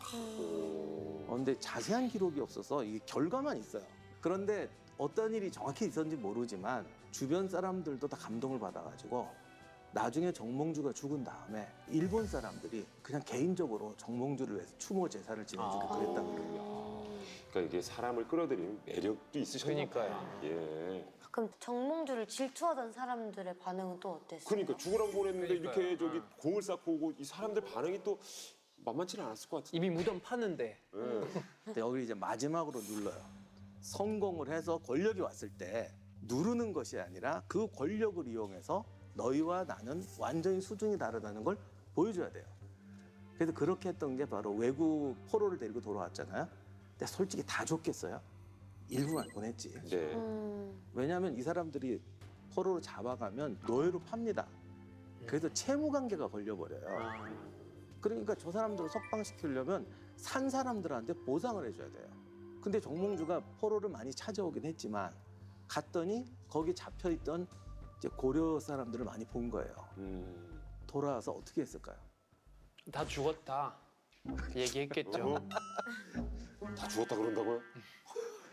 근데 자세한 기록이 없어서 이게 결과만 있어요. 그런데 어떤 일이 정확히 있었는지 모르지만 주변 사람들도 다 감동을 받아가지고 나중에 정몽주가 죽은 다음에 일본 사람들이 그냥 개인적으로 정몽주를 위해서 추모 제사를 지내주고 그랬다고 그래요. 그러니까 이게 사람을 끌어들이는 매력도 있으셨나 봐요. 예. 그럼 정몽주를 질투하던 사람들의 반응은 또 어땠어요? 그러니까 죽으라고 보냈는데 그러니까요. 이렇게 저기 공을 쌓고 오고 이 사람들 반응이 또 만만치는 않았을 것 같은데. 이미 무덤 파는데. 예. 근데 여기 이제 마지막으로 눌러요. 성공을 해서 권력이 왔을 때 누르는 것이 아니라 그 권력을 이용해서 너희와 나는 완전히 수준이 다르다는 걸 보여줘야 돼요. 그래서 그렇게 했던 게 바로 외국 포로를 데리고 돌아왔잖아요. 근데 솔직히 다 줬겠어요? 일부만 보냈지. 네. 왜냐하면 이 사람들이 포로로 잡아가면 노예로 팝니다. 그래서 채무 관계가 걸려버려요. 아, 그러니까 저 사람들을 석방시키려면 산 사람들한테 보상을 해줘야 돼요. 근데 정몽주가 포로를 많이 찾아오긴 했지만 갔더니 거기 잡혀있던 이제 고려 사람들을 많이 본 거예요. 돌아와서 어떻게 했을까요? 다 죽었다 얘기했겠죠. 다 죽었다 그런다고요?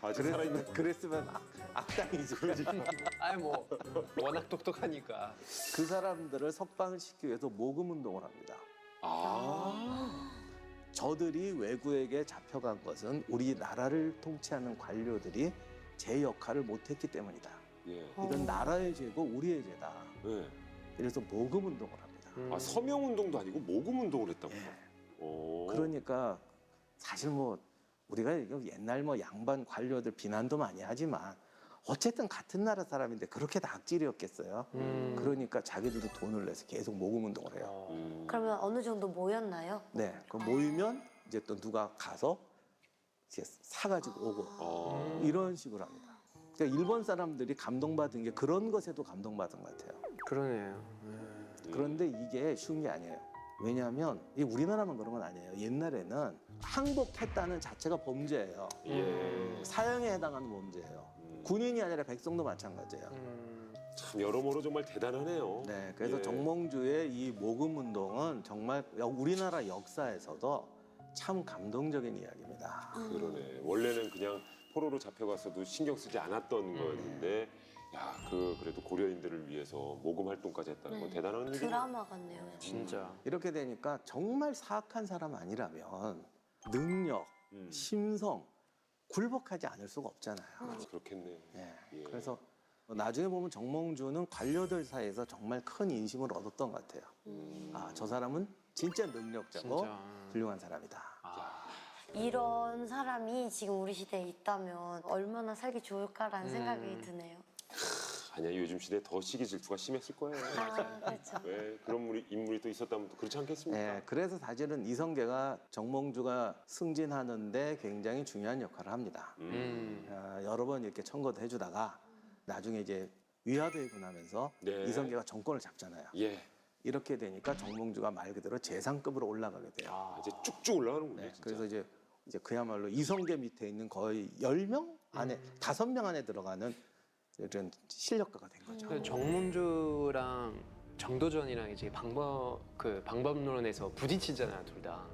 아직 살아있는. 그랬으면 악당이지. 아니 뭐 워낙 똑똑하니까. 그 사람들을 석방을 시키기 위해서 모금 운동을 합니다. 아. 저들이 외구에게 잡혀간 것은 우리나라를 통치하는 관료들이 제 역할을 못했기 때문이다. 예. 이건 나라의 죄고 우리의 죄다. 네. 그래서 모금 운동을 합니다. 음. 아, 서명 운동도 아니고 모금 운동을 했다고요? 예. 오. 그러니까 사실 뭐 우리가 이거 옛날 뭐 양반 관료들 비난도 많이 하지만 어쨌든 같은 나라 사람인데 그렇게 다 악질이었겠어요. 그러니까 자기들도 돈을 내서 계속 모금 운동을 해요. 그러면 어느 정도 모였나요? 네, 그 모이면 이제 또 누가 가서 이제 사가지고 오고 아. 이런 식으로 합니다. 그러니까 일본 사람들이 감동받은 게 그런 것에도 감동받은 것 같아요. 그러네요. 그런데 이게 쉬운 게 아니에요. 왜냐하면 이 우리나라만 그런 건 아니에요. 옛날에는 항복했다는 자체가 범죄예요. 예. 사형에 해당하는 범죄예요. 군인이 아니라 백성도 마찬가지예요. 참 여러모로 정말 대단하네요. 네, 그래서 예. 정몽주의 이 모금 운동은 정말 우리나라 역사에서도 참 감동적인 이야기입니다. 그러네. 원래는 그냥 포로로 잡혀갔어도 신경 쓰지 않았던 거였는데, 야, 그래도 고려인들을 위해서 모금 활동까지 했다는 건 네. 대단한 일이네요. 드라마 같네요. 진짜. 이렇게 되니까 정말 사악한 사람 아니라면 능력, 음. 심성, 굴복하지 않을 수가 없잖아요. 그렇겠네요. 예, 예. 그래서 나중에 보면 정몽주는 관료들 사이에서 정말 큰 인심을 얻었던 것 같아요. 아, 저 사람은 진짜 능력자고 진짜. 훌륭한 사람이다. 이런 사람이 지금 우리 시대에 있다면 얼마나 살기 좋을까라는 생각이 드네요. 아니야, 요즘 시대에 더 시기 질투가 심했을 거예요. 아, 그렇죠. 왜 그런 인물이 또 있었다면 또 그렇지 않겠습니까? 예, 그래서 사실은 이성계가 정몽주가 승진하는데 굉장히 중요한 역할을 합니다. 여러 번 이렇게 청거도 해주다가 나중에 이제 위화되고 나면서 네. 이성계가 정권을 잡잖아요. 예. 이렇게 되니까 정몽주가 말 그대로 재상급으로 올라가게 돼요. 아, 이제 쭉쭉 올라가는군요. 네, 진짜. 그래서 이제 그야말로 이성계 밑에 있는 거의 10명 안에 5명 안에 들어가는 이런 실력가가 된 거죠. 근데 정몽주랑 정도전이랑 이제 방법론에서 부딪히잖아요, 둘 다.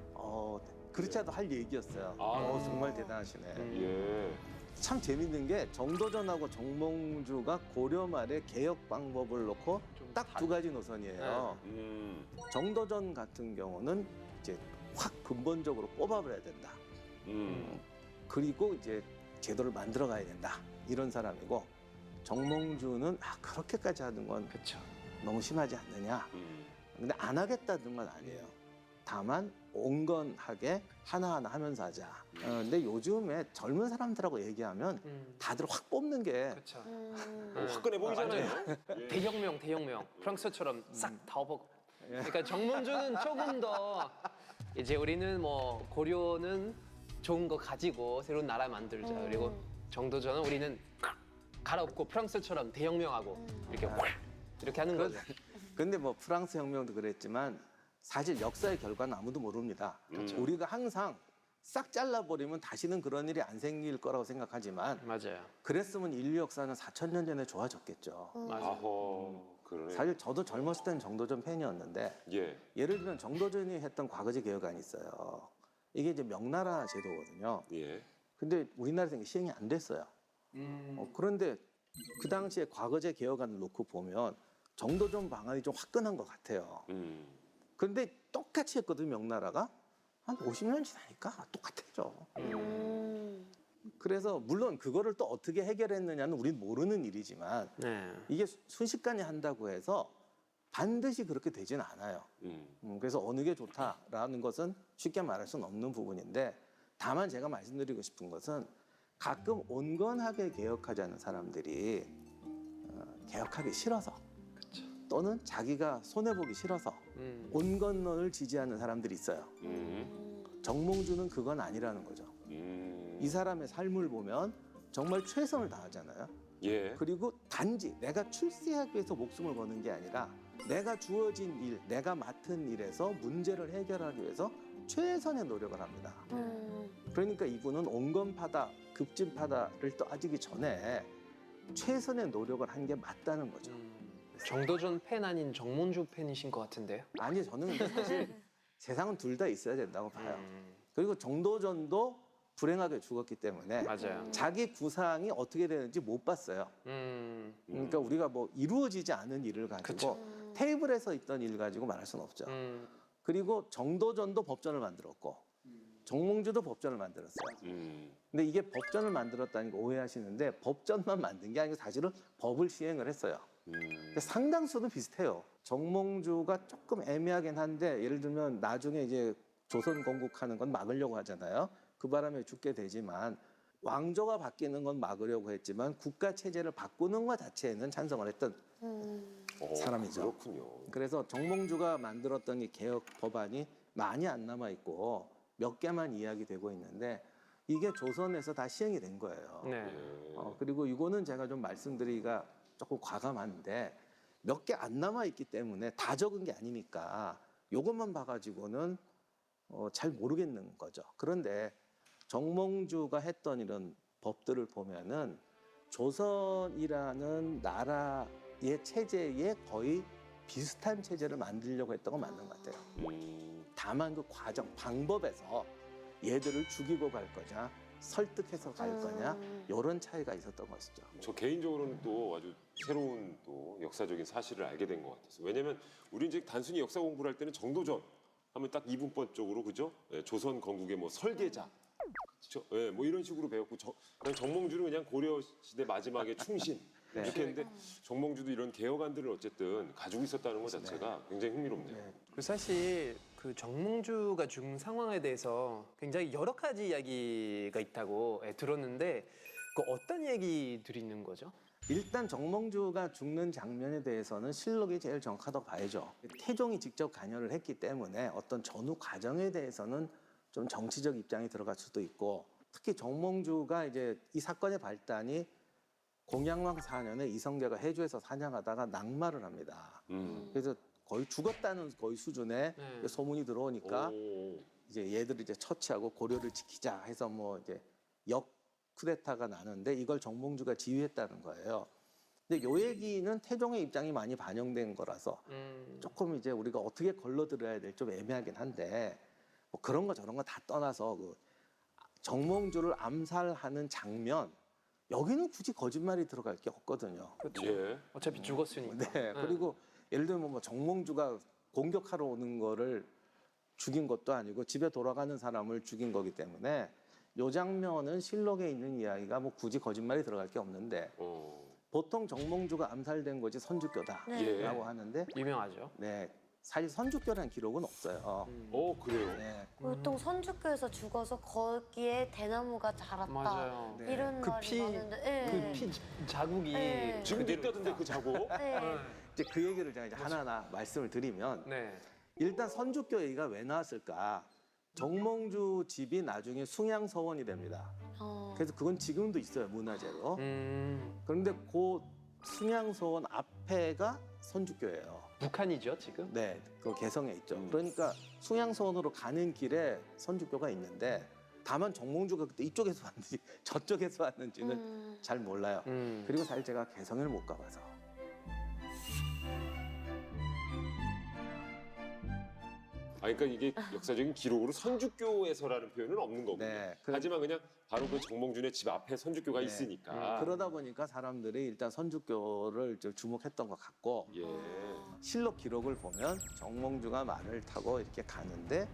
그렇지 않아도 할 얘기였어요. 아. 정말 대단하시네. 예. 참 재밌는 게 정도전하고 정몽주가 고려 말의 개혁 방법을 놓고 딱 두 가지 노선이에요. 정도전 같은 경우는 이제 확 근본적으로 뽑아버려야 된다. 그리고 이제 제도를 만들어 가야 된다. 이런 사람이고 정몽주는 그렇게까지 하는 건 그렇죠. 너무 심하지 않느냐. 근데 안 하겠다는 건 아니에요. 다만 온건하게 하나하나 하면서 하자. 근데 요즘에 젊은 사람들하고 얘기하면 다들 확 뽑는 게 그렇죠. 화끈해 보이잖아요. 예. 대혁명. 프랑스처럼 싹 다 엎어. 그러니까 정몽주는 조금 더 이제 우리는 뭐 고려는 좋은 거 가지고 새로운 나라 만들자. 그리고 정도전은 우리는 갈아엎고 프랑스처럼 대혁명하고 이렇게 하는 거죠. 근데 뭐 프랑스 혁명도 그랬지만 사실 역사의 결과는 아무도 모릅니다. 우리가 항상 싹 잘라버리면 다시는 그런 일이 안 생길 거라고 생각하지만 맞아요. 그랬으면 인류 역사는 4,000년 전에 좋아졌겠죠. 맞아요. 아허, 그러네. 사실 저도 젊었을 때는 정도전 팬이었는데 예. 예를 들면 정도전이 했던 과거제 개혁안이 있어요. 이게 이제 명나라 제도거든요. 예. 근데 우리나라에서 이게 시행이 안 됐어요. 그런데 그 당시에 과거제 개혁안을 놓고 보면 정도전 방안이 좀 화끈한 것 같아요. 그런데 똑같이 했거든요, 명나라가. 한 50년 지나니까 똑같아져. 그래서 물론 그거를 또 어떻게 해결했느냐는 우린 모르는 일이지만 네. 이게 순식간에 한다고 해서 반드시 그렇게 되진 않아요. 그래서 어느 게 좋다라는 것은 쉽게 말할 수는 없는 부분인데 다만 제가 말씀드리고 싶은 것은 가끔 온건하게 개혁하자는 사람들이 개혁하기 싫어서 또는 자기가 손해보기 싫어서 온건론을 지지하는 사람들이 있어요. 정몽주는 그건 아니라는 거죠. 이 사람의 삶을 보면 정말 최선을 다하잖아요. 예. 그리고 단지 내가 출세하기 위해서 목숨을 거는 게 아니라 내가 주어진 일, 내가 맡은 일에서 문제를 해결하기 위해서 최선의 노력을 합니다. 그러니까 이분은 온건파다, 급진파다를 따지기 전에 최선의 노력을 한 게 맞다는 거죠. 정도전 팬 아닌 정몽주 팬이신 것 같은데요? 아니, 저는 근데 사실 세상은 둘 다 있어야 된다고 봐요. 그리고 정도전도 불행하게 죽었기 때문에 맞아요. 자기 구상이 어떻게 되는지 못 봤어요. 그러니까 우리가 뭐 이루어지지 않은 일을 가지고 그쵸. 테이블에서 있던 일 가지고 말할 수는 없죠. 그리고 정도전도 법전을 만들었고 정몽주도 법전을 만들었어요. 근데 이게 법전을 만들었다는 거 오해하시는데 법전만 만든 게 아니고 사실은 법을 시행을 했어요. 근데 상당수도 비슷해요. 정몽주가 조금 애매하긴 한데 예를 들면 나중에 이제 조선 건국하는 건 막으려고 하잖아요. 그 바람에 죽게 되지만 왕조가 바뀌는 건 막으려고 했지만 국가 체제를 바꾸는 것 자체에는 찬성을 했던 사람이죠. 그렇군요. 그래서 정몽주가 만들었던 이 개혁 법안이 많이 안 남아 있고 몇 개만 이야기되고 있는데 이게 조선에서 다 시행이 된 거예요. 네. 그리고 이거는 제가 좀 말씀드리기가 조금 과감한데 몇 개 안 남아 있기 때문에 다 적은 게 아니니까 이것만 봐가지고는 잘 모르겠는 거죠. 그런데 정몽주가 했던 이런 법들을 보면은 조선이라는 나라의 체제에 거의 비슷한 체제를 만들려고 했던 건 맞는 것 같아요. 다만 그 과정, 방법에서 얘들을 죽이고 갈 거냐, 설득해서 갈 거냐, 이런 차이가 있었던 것이죠. 저 개인적으로는 또 아주 새로운 또 역사적인 사실을 알게 된 것 같았어요. 왜냐하면 우리 이제 단순히 역사 공부를 할 때는 정도전 하면 딱 이분법 쪽으로 그죠? 예, 조선 건국의 뭐 설계자, 그렇죠? 예, 뭐 이런 식으로 배웠고 그냥 정몽주는 그냥 고려 시대 마지막에 충신 네. 이렇게 했는데 정몽주도 이런 개혁안들을 어쨌든 가지고 있었다는 것 자체가 굉장히 흥미롭네요. 네. 그 사실 그 정몽주가 죽은 상황에 대해서 굉장히 여러 가지 이야기가 있다고 들었는데 그 어떤 얘기들이 있는 거죠? 일단 정몽주가 죽는 장면에 대해서는 실록이 제일 정확하다고 봐야죠. 태종이 직접 관여를 했기 때문에 어떤 전후 과정에 대해서는 좀 정치적 입장이 들어갈 수도 있고 특히 정몽주가 이제 이 사건의 발단이 공양왕 4년에 이성계가 해주에서 사냥하다가 낙마를 합니다. 그래서 거의 죽었다는 거의 수준의 소문이 들어오니까 오. 이제 얘들을 이제 처치하고 고려를 지키자 해서 뭐 이제 쿠데타가 나는데 이걸 정몽주가 지휘했다는 거예요. 근데 요 얘기는 태종의 입장이 많이 반영된 거라서 조금 이제 우리가 어떻게 걸러들어야 될지 좀 애매하긴 한데 뭐 그런 거 저런 거 다 떠나서 그 정몽주를 암살하는 장면 여기는 굳이 거짓말이 들어갈 게 없거든요. 그렇죠. 예. 어차피 죽었으니까. 네. 그리고 예를 들면 뭐 정몽주가 공격하러 오는 거를 죽인 것도 아니고 집에 돌아가는 사람을 죽인 거기 때문에 요 장면은 실록에 있는 이야기가 뭐 굳이 거짓말이 들어갈 게 없는데 보통 정몽주가 암살된 것이 선주교다라고 네. 하는데 유명하죠. 네. 사실 선주교라는 기록은 없어요. 그래요? 네. 보통 선주교에서 죽어서 거기에 대나무가 자랐다. 맞아요. 네. 이런 그 말이 피, 많은데. 네. 그 피 자국이 네. 지금도 있다던데 그 자국? 네. 이제 그 얘기를 제가 이제 하나하나 말씀을 드리면 네. 일단 선주교 얘기가 왜 나왔을까? 정몽주 집이 나중에 숭양서원이 됩니다. 그래서 그건 지금도 있어요, 문화재로. 그런데 그 숭양서원 앞에가 선주교예요. 북한이죠 지금? 네, 그 개성에 있죠. 그러니까 숭양서원으로 가는 길에 선주교가 있는데 다만 정몽주가 그때 이쪽에서 왔는지 저쪽에서 왔는지는 잘 몰라요. 그리고 사실 제가 개성을 못 가봐서. 그러니까 이게 역사적인 기록으로 선주교에서라는 표현은 없는 거군요. 네, 하지만 그냥 바로 그 정몽준의 집 앞에 선주교가 있으니까. 그러다 보니까 사람들이 일단 선주교를 좀 주목했던 것 같고 예. 실록 기록을 보면 정몽주가 말을 타고 이렇게 가는데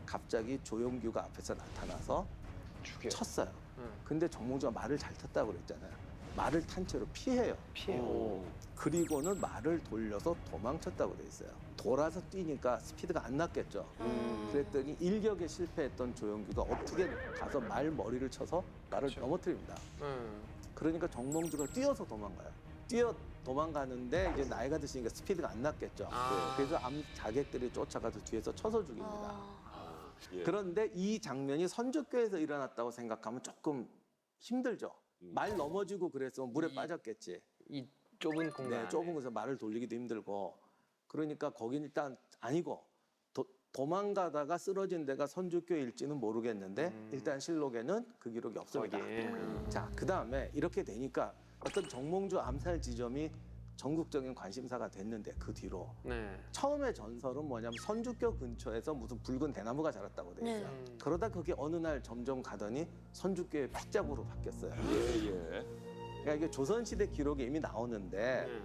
갑자기 조용규가 앞에서 나타나서 죽여. 쳤어요. 근데 정몽주가 말을 잘 탔다고 그랬잖아요. 말을 탄 채로 피해요. 피해요. 그리고는 말을 돌려서 도망쳤다고 돼 있어요. 돌아서 뛰니까 스피드가 안 났겠죠. 그랬더니 일격에 실패했던 조용규가 어떻게 가서 말 머리를 쳐서 말을 그렇죠. 넘어뜨립니다. 그러니까 정몽주가 뛰어서 도망가요. 도망가는데 이제 나이가 드시니까 스피드가 안 났겠죠. 아. 그래서 자객들이 쫓아가서 뒤에서 쳐서 죽입니다. 아, 예. 그런데 이 장면이 선조교에서 일어났다고 생각하면 조금 힘들죠. 말 넘어지고 그래서 물에 빠졌겠지. 이 좁은 공간. 네, 좁은 곳에서 말을 돌리기도 힘들고. 그러니까 거긴 일단 아니고 도망가다가 쓰러진 데가 선조교일지는 모르겠는데 일단 실록에는 그 기록이 없습니다. 거기에. 자, 그다음에 이렇게 되니까 어떤 정몽주 암살 지점이 전국적인 관심사가 됐는데 그 뒤로 네. 처음에 전설은 뭐냐면 선주교 근처에서 무슨 붉은 대나무가 자랐다고 돼 있어요. 네. 그러다 그게 어느 날 점점 가더니 선주교의 핏자국으로 바뀌었어요. 예. 그러니까 이게 조선시대 기록이 이미 나오는데 네.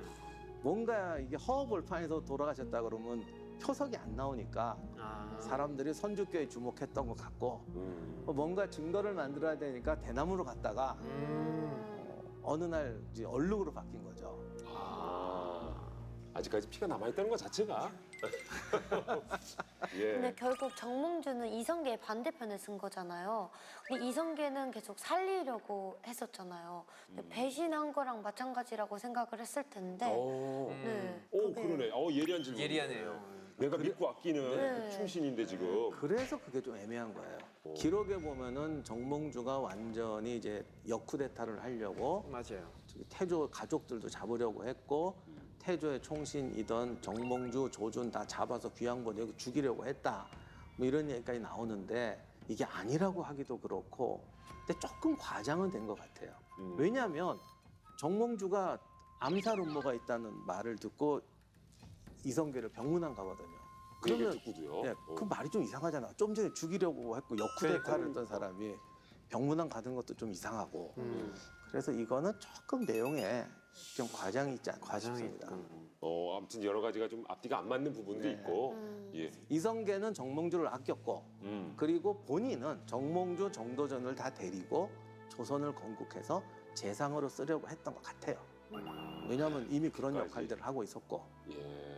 뭔가 이게 허허벌판에서 돌아가셨다 그러면 표석이 안 나오니까 아. 사람들이 선주교에 주목했던 것 같고 음. 뭔가 증거를 만들어야 되니까 대나무로 갔다가 어느 날 이제 얼룩으로 바뀐 거죠. 아직까지 피가 남아있다는 것 자체가. 예. 근데 결국 정몽주는 이성계의 반대편에 쓴 거잖아요. 근데 이성계는 계속 살리려고 했었잖아요. 근데 배신한 거랑 마찬가지라고 생각을 했을 텐데. 오, 네. 오 그게- 그러네. 예리한 질문. 예리하네요. 내가 믿고 아끼는 네. 충신인데 지금. 그래서 그게 좀 애매한 거예요. 오. 기록에 보면은 정몽주가 완전히 이제 역쿠데타를 하려고 맞아요. 저기 태조 가족들도 잡으려고 했고 태조의 총신이던 정몽주, 조준 다 잡아서 귀양 보내고 죽이려고 했다. 뭐 이런 얘기까지 나오는데 이게 아니라고 하기도 그렇고 근데 조금 과장은 된 것 같아요. 왜냐하면 정몽주가 암살 음모가 있다는 말을 듣고 이성계를 병문안 가거든요. 그러면 그러면 듣고도요. 네, 그 말이 좀 이상하잖아. 좀 전에 죽이려고 했고 역쿠데타를 했던 사람이 병문안 가는 것도 좀 이상하고 그래서 이거는 조금 내용에 좀 과장이 있지 않나 싶습니다. 아무튼 여러 가지가 좀 앞뒤가 안 맞는 부분도 네. 있고. 예. 이성계는 정몽주를 아꼈고 그리고 본인은 정몽주, 정도전을 다 데리고 조선을 건국해서 재상으로 쓰려고 했던 것 같아요. 왜냐하면 이미 그런 끝까지. 역할들을 하고 있었고. 예.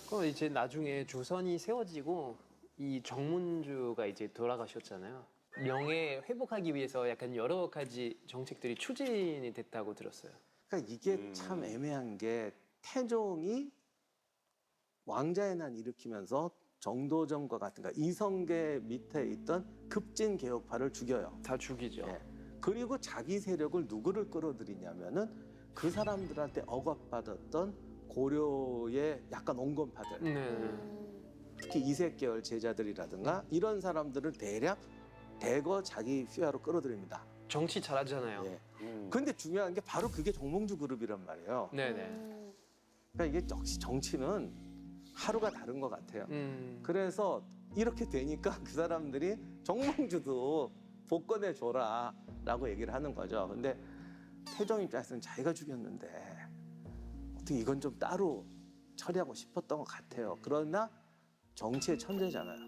그럼 이제 나중에 조선이 세워지고 이 정문주가 이제 돌아가셨잖아요. 명예 회복하기 위해서 약간 여러 가지 정책들이 추진이 됐다고 들었어요. 그러니까 이게 참 애매한 게 태종이 왕자의 난 일으키면서 정도전과 같은 거 이성계 밑에 있던 급진 개혁파를 죽여요. 다 죽이죠. 예. 그리고 자기 세력을 누구를 끌어들이냐면은 그 사람들한테 억압받았던 고려의 약간 온건파들, 네. 특히 이색계열 제자들이라든가 이런 사람들을 대거 자기 휘하로 끌어들입니다. 정치 잘하잖아요. 예. 근데 중요한 게 바로 그게 정몽주 그룹이란 말이에요. 네네. 그러니까 이게 역시 정치는 하루가 다른 것 같아요. 음. 그래서 이렇게 되니까 그 사람들이 정몽주도 복권해 줘라라고 얘기를 하는 거죠. 근데 태종 입장에서는 자기가 죽였는데 어떻게 이건 좀 따로 처리하고 싶었던 것 같아요. 그러나 정치의 천재잖아요.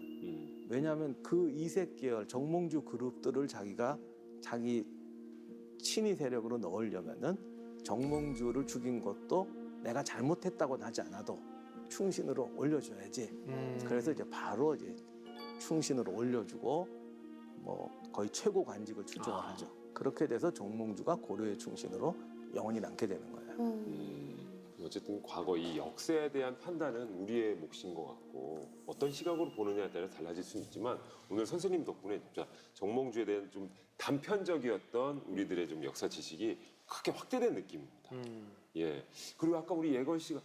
왜냐하면 그 이색 계열 정몽주 그룹들을 자기가 자기 친위 세력으로 넣으려면은 정몽주를 죽인 것도 내가 잘못했다고는 하지 않아도 충신으로 올려줘야지. 그래서 이제 바로 이제 충신으로 올려주고 뭐 거의 최고 관직을 추정을 하죠. 그렇게 돼서 정몽주가 고려의 충신으로 영원히 남게 되는 거예요. 어쨌든 과거 이 역사에 대한 판단은 우리의 몫인 것 같고 어떤 시각으로 보느냐에 따라 달라질 수는 있지만 오늘 선생님 덕분에 진짜 정몽주에 대한 좀 단편적이었던 우리들의 좀 역사 지식이 크게 확대된 느낌입니다. 예. 그리고 아까 우리 예건 씨가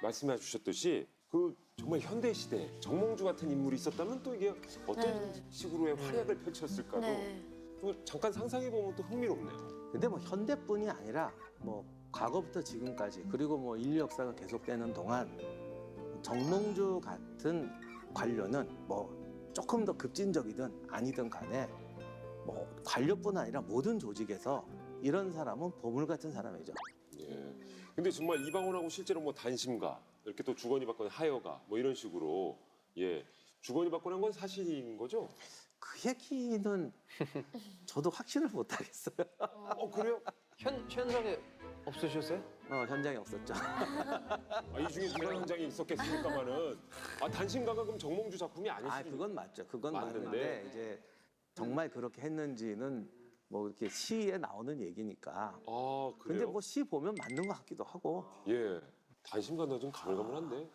말씀해 주셨듯이 그 정말 현대 시대에 정몽주 같은 인물이 있었다면 또 이게 어떤 네. 식으로의 활약을 펼쳤을까도 네. 또 잠깐 상상해 보면 또 흥미롭네요. 근데 뭐 현대뿐이 아니라 뭐 과거부터 지금까지 그리고 뭐 인류 역사가 계속되는 동안 정몽주 같은 관료는 뭐 조금 더 급진적이든 아니든 간에 뭐 관료뿐 아니라 모든 조직에서 이런 사람은 보물 같은 사람이죠. 예. 근데 정말 이방원하고 실제로 뭐 단심가 이렇게 또 주거니 받거나 하여가 뭐 이런 식으로 예 주거니 받거나 한 건 사실인 거죠? 그 얘기는 저도 확신을 못 하겠어요. 그래요? 현석에 없으셨어요? 현장에 없었죠. 이 중에 누가 현장에 있었겠습니까마는 단심가가 그럼 정몽주 작품이 아니시죠? 그건 맞죠. 그건 맞는데. 맞는데 이제 정말 그렇게 했는지는 뭐 이렇게 시에 나오는 얘기니까. 아, 근데 그래요? 뭐 시 보면 맞는 것 같기도 하고. 예. 단심가 너 좀 가물가물한데.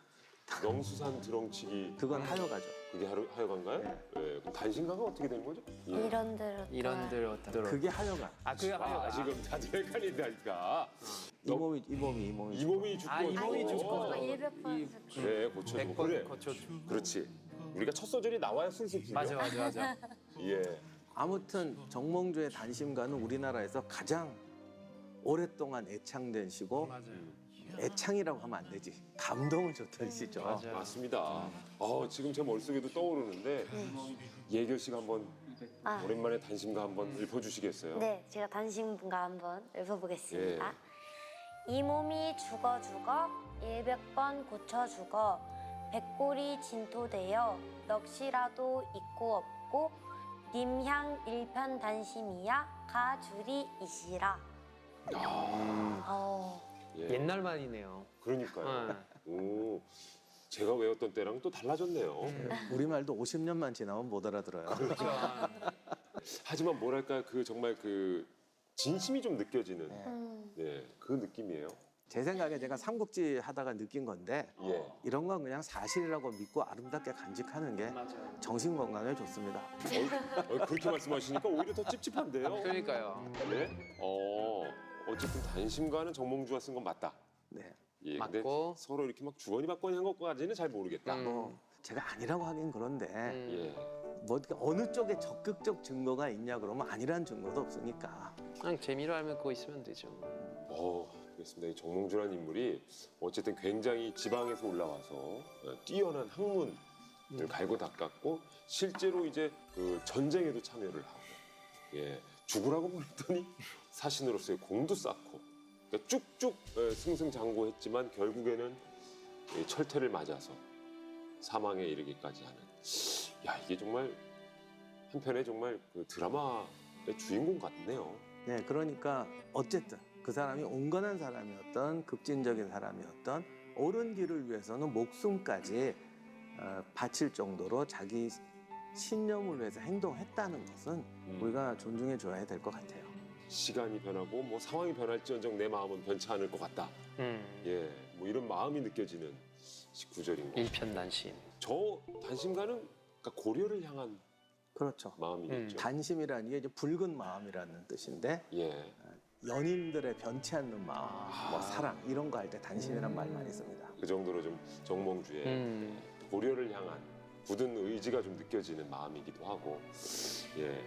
영수산 드렁치기 그건 하여가죠. 그게 하여간가요? 예. 그럼 단심가가 어떻게 되는 거죠? 예. 이런들 이런들 어떤 그게 하여가. 그게 아, 지금 다들 헷갈린다니까. 이 몸이 이 몸이 죽고 이 몸이 죽고. 100% 네, 고쳐주고 그래. 그렇지. 우리가 첫 소절이 나와야 술술 풀려. 맞아. 예. 아무튼 정몽주의 단심가는 우리나라에서 가장 오랫동안 애창된 시고 애창이라고 하면 안 되지. 감동을 줬던 시죠. 맞아요. 맞습니다. 지금 제 머릿속에도 떠오르는데 예교 씨가 한번 아. 오랜만에 단심가 한번 읊어주시겠어요? 네, 제가 단신분가 한번 읽어보겠습니다. 예. 이 몸이 죽어 100번 고쳐 죽어 백골이 진토되어 넋이라도 있고 없고 님향 일편 단심이야 가주리 이시라. 예. 옛날 말이네요. 그러니까요. 오, 제가 외웠던 때랑 또 달라졌네요. 우리말도 50년만 지나면 못 알아들어요. 그렇죠. 하지만 뭐랄까 그 정말 그 진심이 좀 느껴지는 그 느낌이에요. 제 생각에 제가 삼국지 하다가 느낀 건데 예. 이런 건 그냥 사실이라고 믿고 아름답게 간직하는 게 정신 건강에 좋습니다. 그렇게 말씀하시니까 오히려 더 찝찝한데요. 그러니까요. 네? 어쨌든 단심가는 정몽주가 쓴 건 맞다. 네. 예, 근데 맞고. 서로 이렇게 막 주거니 받거니 한 것까지는 잘 모르겠다. 뭐 제가 아니라고 하긴 그런데 예. 뭐 어떻게 어느 쪽에 적극적 증거가 있냐 그러면 아니란 증거도 없으니까. 그냥 재미로 알고 있으면 되죠. 알겠습니다. 이 정몽주라는 인물이 어쨌든 굉장히 지방에서 올라와서 뛰어난 학문을 갈고 닦았고 실제로 이제 그 전쟁에도 참여를 하고 예, 죽으라고 보냈더니 사신으로서의 공도 쌓고 그러니까 쭉쭉 승승장구했지만 결국에는 이 철퇴를 맞아서 사망에 이르기까지 하는 야 이게 정말 한편의 정말 그 드라마의 주인공 같네요. 네, 그러니까 어쨌든 그 사람이 온건한 사람이었던 극진적인 사람이었던 옳은 길을 위해서는 목숨까지 바칠 정도로 자기 신념을 위해서 행동했다는 것은 우리가 존중해 줘야 될 것 같아요. 시간이 변하고 뭐 상황이 변할지언정 내 마음은 변치 않을 것 같다. 예, 뭐 이런 마음이 느껴지는 구절인 것 같아요. 일편단심. 저 단심가는 그러니까 고려를 향한 그렇죠. 마음이겠죠. 단심이라는 게 이제 붉은 마음이라는 뜻인데 예, 연인들의 변치 않는 마음, 뭐 사랑 이런 거 할 때 단심이란 말 많이 씁니다. 그 정도로 좀 정몽주의 고려를 향한 굳은 의지가 좀 느껴지는 마음이기도 하고, 예.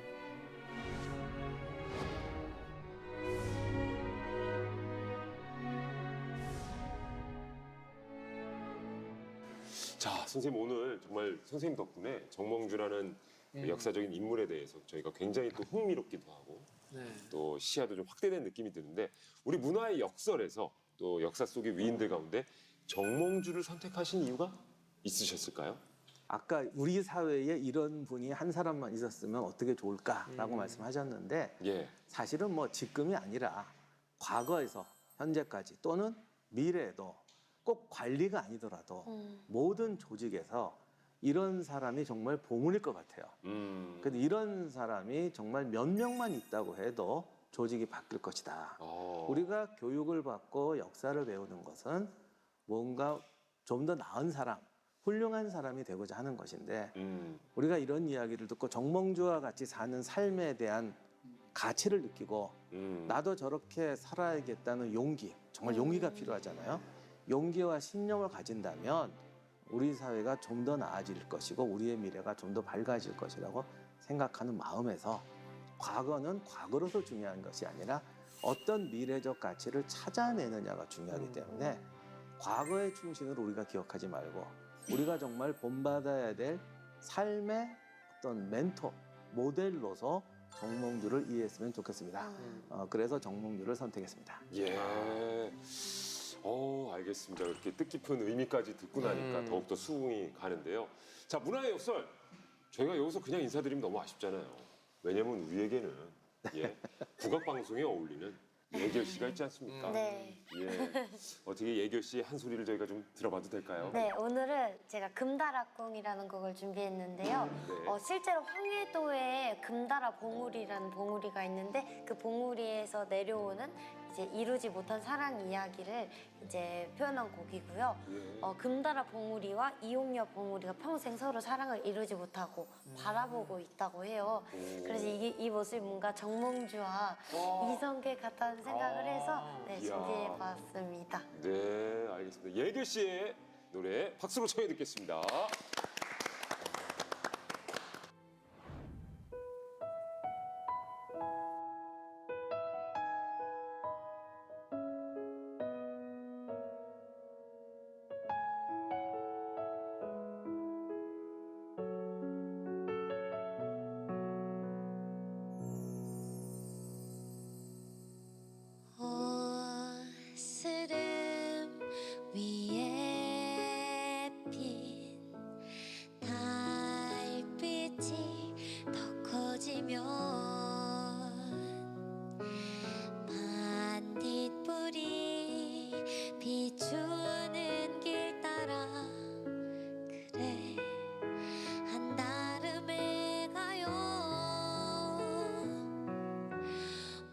자, 선생님 오늘 정말 선생님 덕분에 정몽주라는 그 역사적인 인물에 대해서 저희가 굉장히 또 흥미롭기도 하고 네. 또 시야도 좀 확대된 느낌이 드는데 우리 문화의 역설에서 또 역사 속의 위인들 가운데 정몽주를 선택하신 이유가 있으셨을까요? 아까 우리 사회에 이런 분이 한 사람만 있었으면 어떻게 좋을까라고 말씀하셨는데 예, 사실은 뭐 지금이 아니라 과거에서 현재까지 또는 미래에도 꼭 관리가 아니더라도 모든 조직에서 이런 사람이 정말 보물일 것 같아요. 근데 이런 사람이 정말 몇 명만 있다고 해도 조직이 바뀔 것이다. 우리가 교육을 받고 역사를 배우는 것은 뭔가 좀 더 나은 사람, 훌륭한 사람이 되고자 하는 것인데 우리가 이런 이야기를 듣고 정몽주와 같이 사는 삶에 대한 가치를 느끼고 나도 저렇게 살아야겠다는 용기, 정말 용기가 필요하잖아요. 용기와 신념을 가진다면 우리 사회가 좀 더 나아질 것이고 우리의 미래가 좀 더 밝아질 것이라고 생각하는 마음에서 과거는 과거로서 중요한 것이 아니라 어떤 미래적 가치를 찾아내느냐가 중요하기 때문에 과거의 충신을 우리가 기억하지 말고 우리가 정말 본받아야 될 삶의 어떤 멘토, 모델로서 정몽주를 이해했으면 좋겠습니다. 그래서 정몽주를 선택했습니다. 예. 알겠습니다. 이렇게 뜻깊은 의미까지 듣고 나니까 더욱더 수긍이 가는데요. 자, 문화의 역설. 저희가 여기서 그냥 인사드리면 너무 아쉽잖아요. 왜냐면 우리에게는 국악방송에 어울리는 예결 씨가 있지 않습니까? 네. 예. 어떻게 예결 씨의 한 소리를 저희가 좀 들어봐도 될까요? 네, 오늘은 제가 금다라꿍이라는 곡을 준비했는데요. 네. 실제로 황해도에 금다라 봉우리라는 봉우리가 있는데 그 봉우리에서 내려오는 이제 이루지 못한 사랑 이야기를 이제 표현한 곡이고요. 예. 금다라 봉우리와 이용녀 봉우리가 평생 서로 사랑을 이루지 못하고 바라보고 있다고 해요. 그래서 이 모습이 뭔가 정몽주와 이성계 같다는 생각을 해서 네, 이야. 준비해봤습니다. 네, 알겠습니다. 예결 씨의 노래 박수로 청해 듣겠습니다. 스름 위에 핀 달빛이 더 커지면 반딧불이 비추는 길 따라 그래 한달음에 가요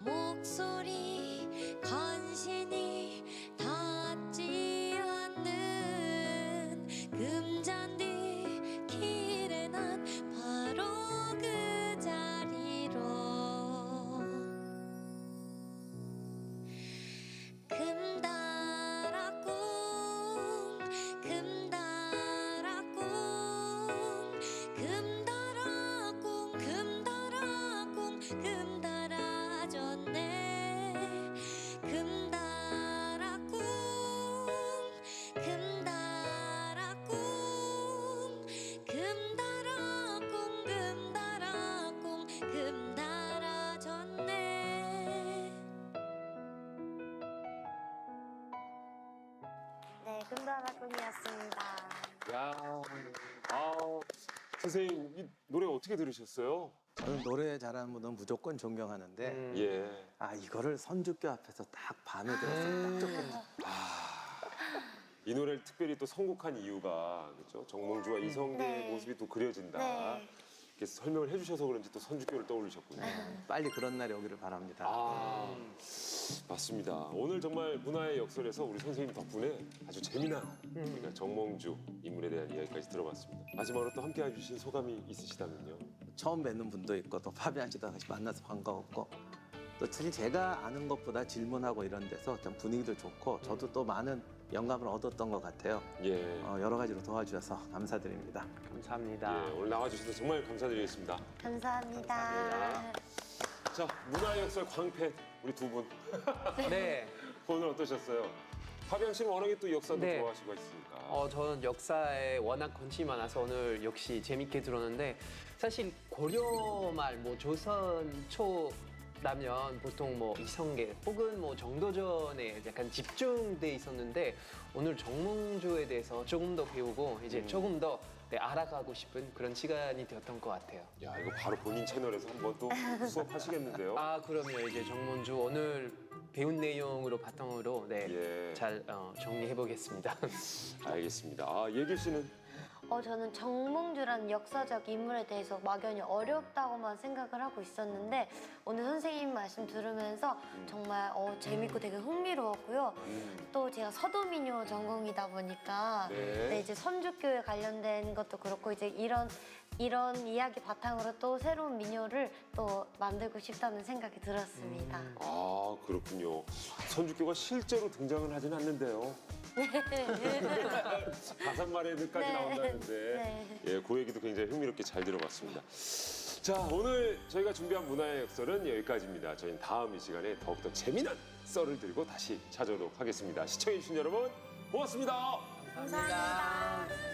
목소리 간신히 닿지 않는 금잔디 길에 난 바로 그 자리로 금다라꿍 금다라꿍 금다라꿍 금다라꿍 금달아졌네 금다라꿍 금다라꿍 금다라꿍 금다라꿍 금달아졌네. 네, 금다라꿍이었습니다. 야, 선생님 이 노래 어떻게 들으셨어요? 저는 노래 잘하는 분은 무조건 존경하는데 예. 이거를 선주교 앞에서 딱 밤에 들었으면 딱 좋겠다. 이 노래를 특별히 또 선곡한 이유가 그렇죠? 정몽주와 이성계의 네. 모습이 또 그려진다. 네. 이렇게 설명을 해주셔서 그런지 또 선주교를 떠올리셨군요. 빨리 그런 날이 오기를 바랍니다. 맞습니다. 오늘 정말 문화의 역설에서 우리 선생님 덕분에 아주 재미난 우리가 정몽주 인물에 대한 이야기까지 들어봤습니다. 마지막으로 또 함께 해주신 소감이 있으시다면요? 처음 뵙는 분도 있고 또 파비안 씨도 같이 만나서 반가웠고 또 사실 제가 아는 것보다 질문하고 이런 데서 좀 분위기도 좋고 저도 또 많은 영감을 얻었던 것 같아요. 예. 여러 가지로 도와주셔서 감사드립니다. 감사합니다. 예, 오늘 나와주셔서 정말 감사드리겠습니다. 감사합니다. 자, 문화의 역설 광팬 우리 두 분 네. 오늘 어떠셨어요? 파비안 씨는 워낙에 또 역사도 네. 좋아하시고 있으니까. 저는 역사에 워낙 관심이 많아서 오늘 역시 재밌게 들었는데 사실 고려말, 뭐 조선 초라면 보통 뭐 이성계 혹은 뭐 정도전에 약간 집중돼 있었는데 오늘 정몽주에 대해서 조금 더 배우고 이제 조금 더 알아가고 싶은 그런 시간이 되었던 것 같아요. 야, 이거 바로 본인 채널에서 한번 또 수업하시겠는데요? 그럼요. 이제 정몽주 오늘 배운 내용으로 바탕으로 예. 잘 정리해 보겠습니다. 알겠습니다. 예길 씨는? 저는 정몽주라는 역사적 인물에 대해서 막연히 어렵다고만 생각을 하고 있었는데 오늘 선생님 말씀 들으면서 정말 재밌고 되게 흥미로웠고요. 또 제가 서도민요 전공이다 보니까 네. 이제 선주교에 관련된 것도 그렇고 이제 이런 이야기 바탕으로 또 새로운 민요를 또 만들고 싶다는 생각이 들었습니다. 아, 그렇군요. 선주교가 실제로 등장은 하진 않는데요. 가사말에까지 네. 나온다는데 네. 예, 그 얘기도 굉장히 흥미롭게 잘 들어봤습니다. 자, 오늘 저희가 준비한 문화의 역설은 여기까지입니다. 저희는 다음 이 시간에 더욱더 재미난 썰을 들고 다시 찾아오도록 하겠습니다. 시청해주신 여러분 고맙습니다. 감사합니다.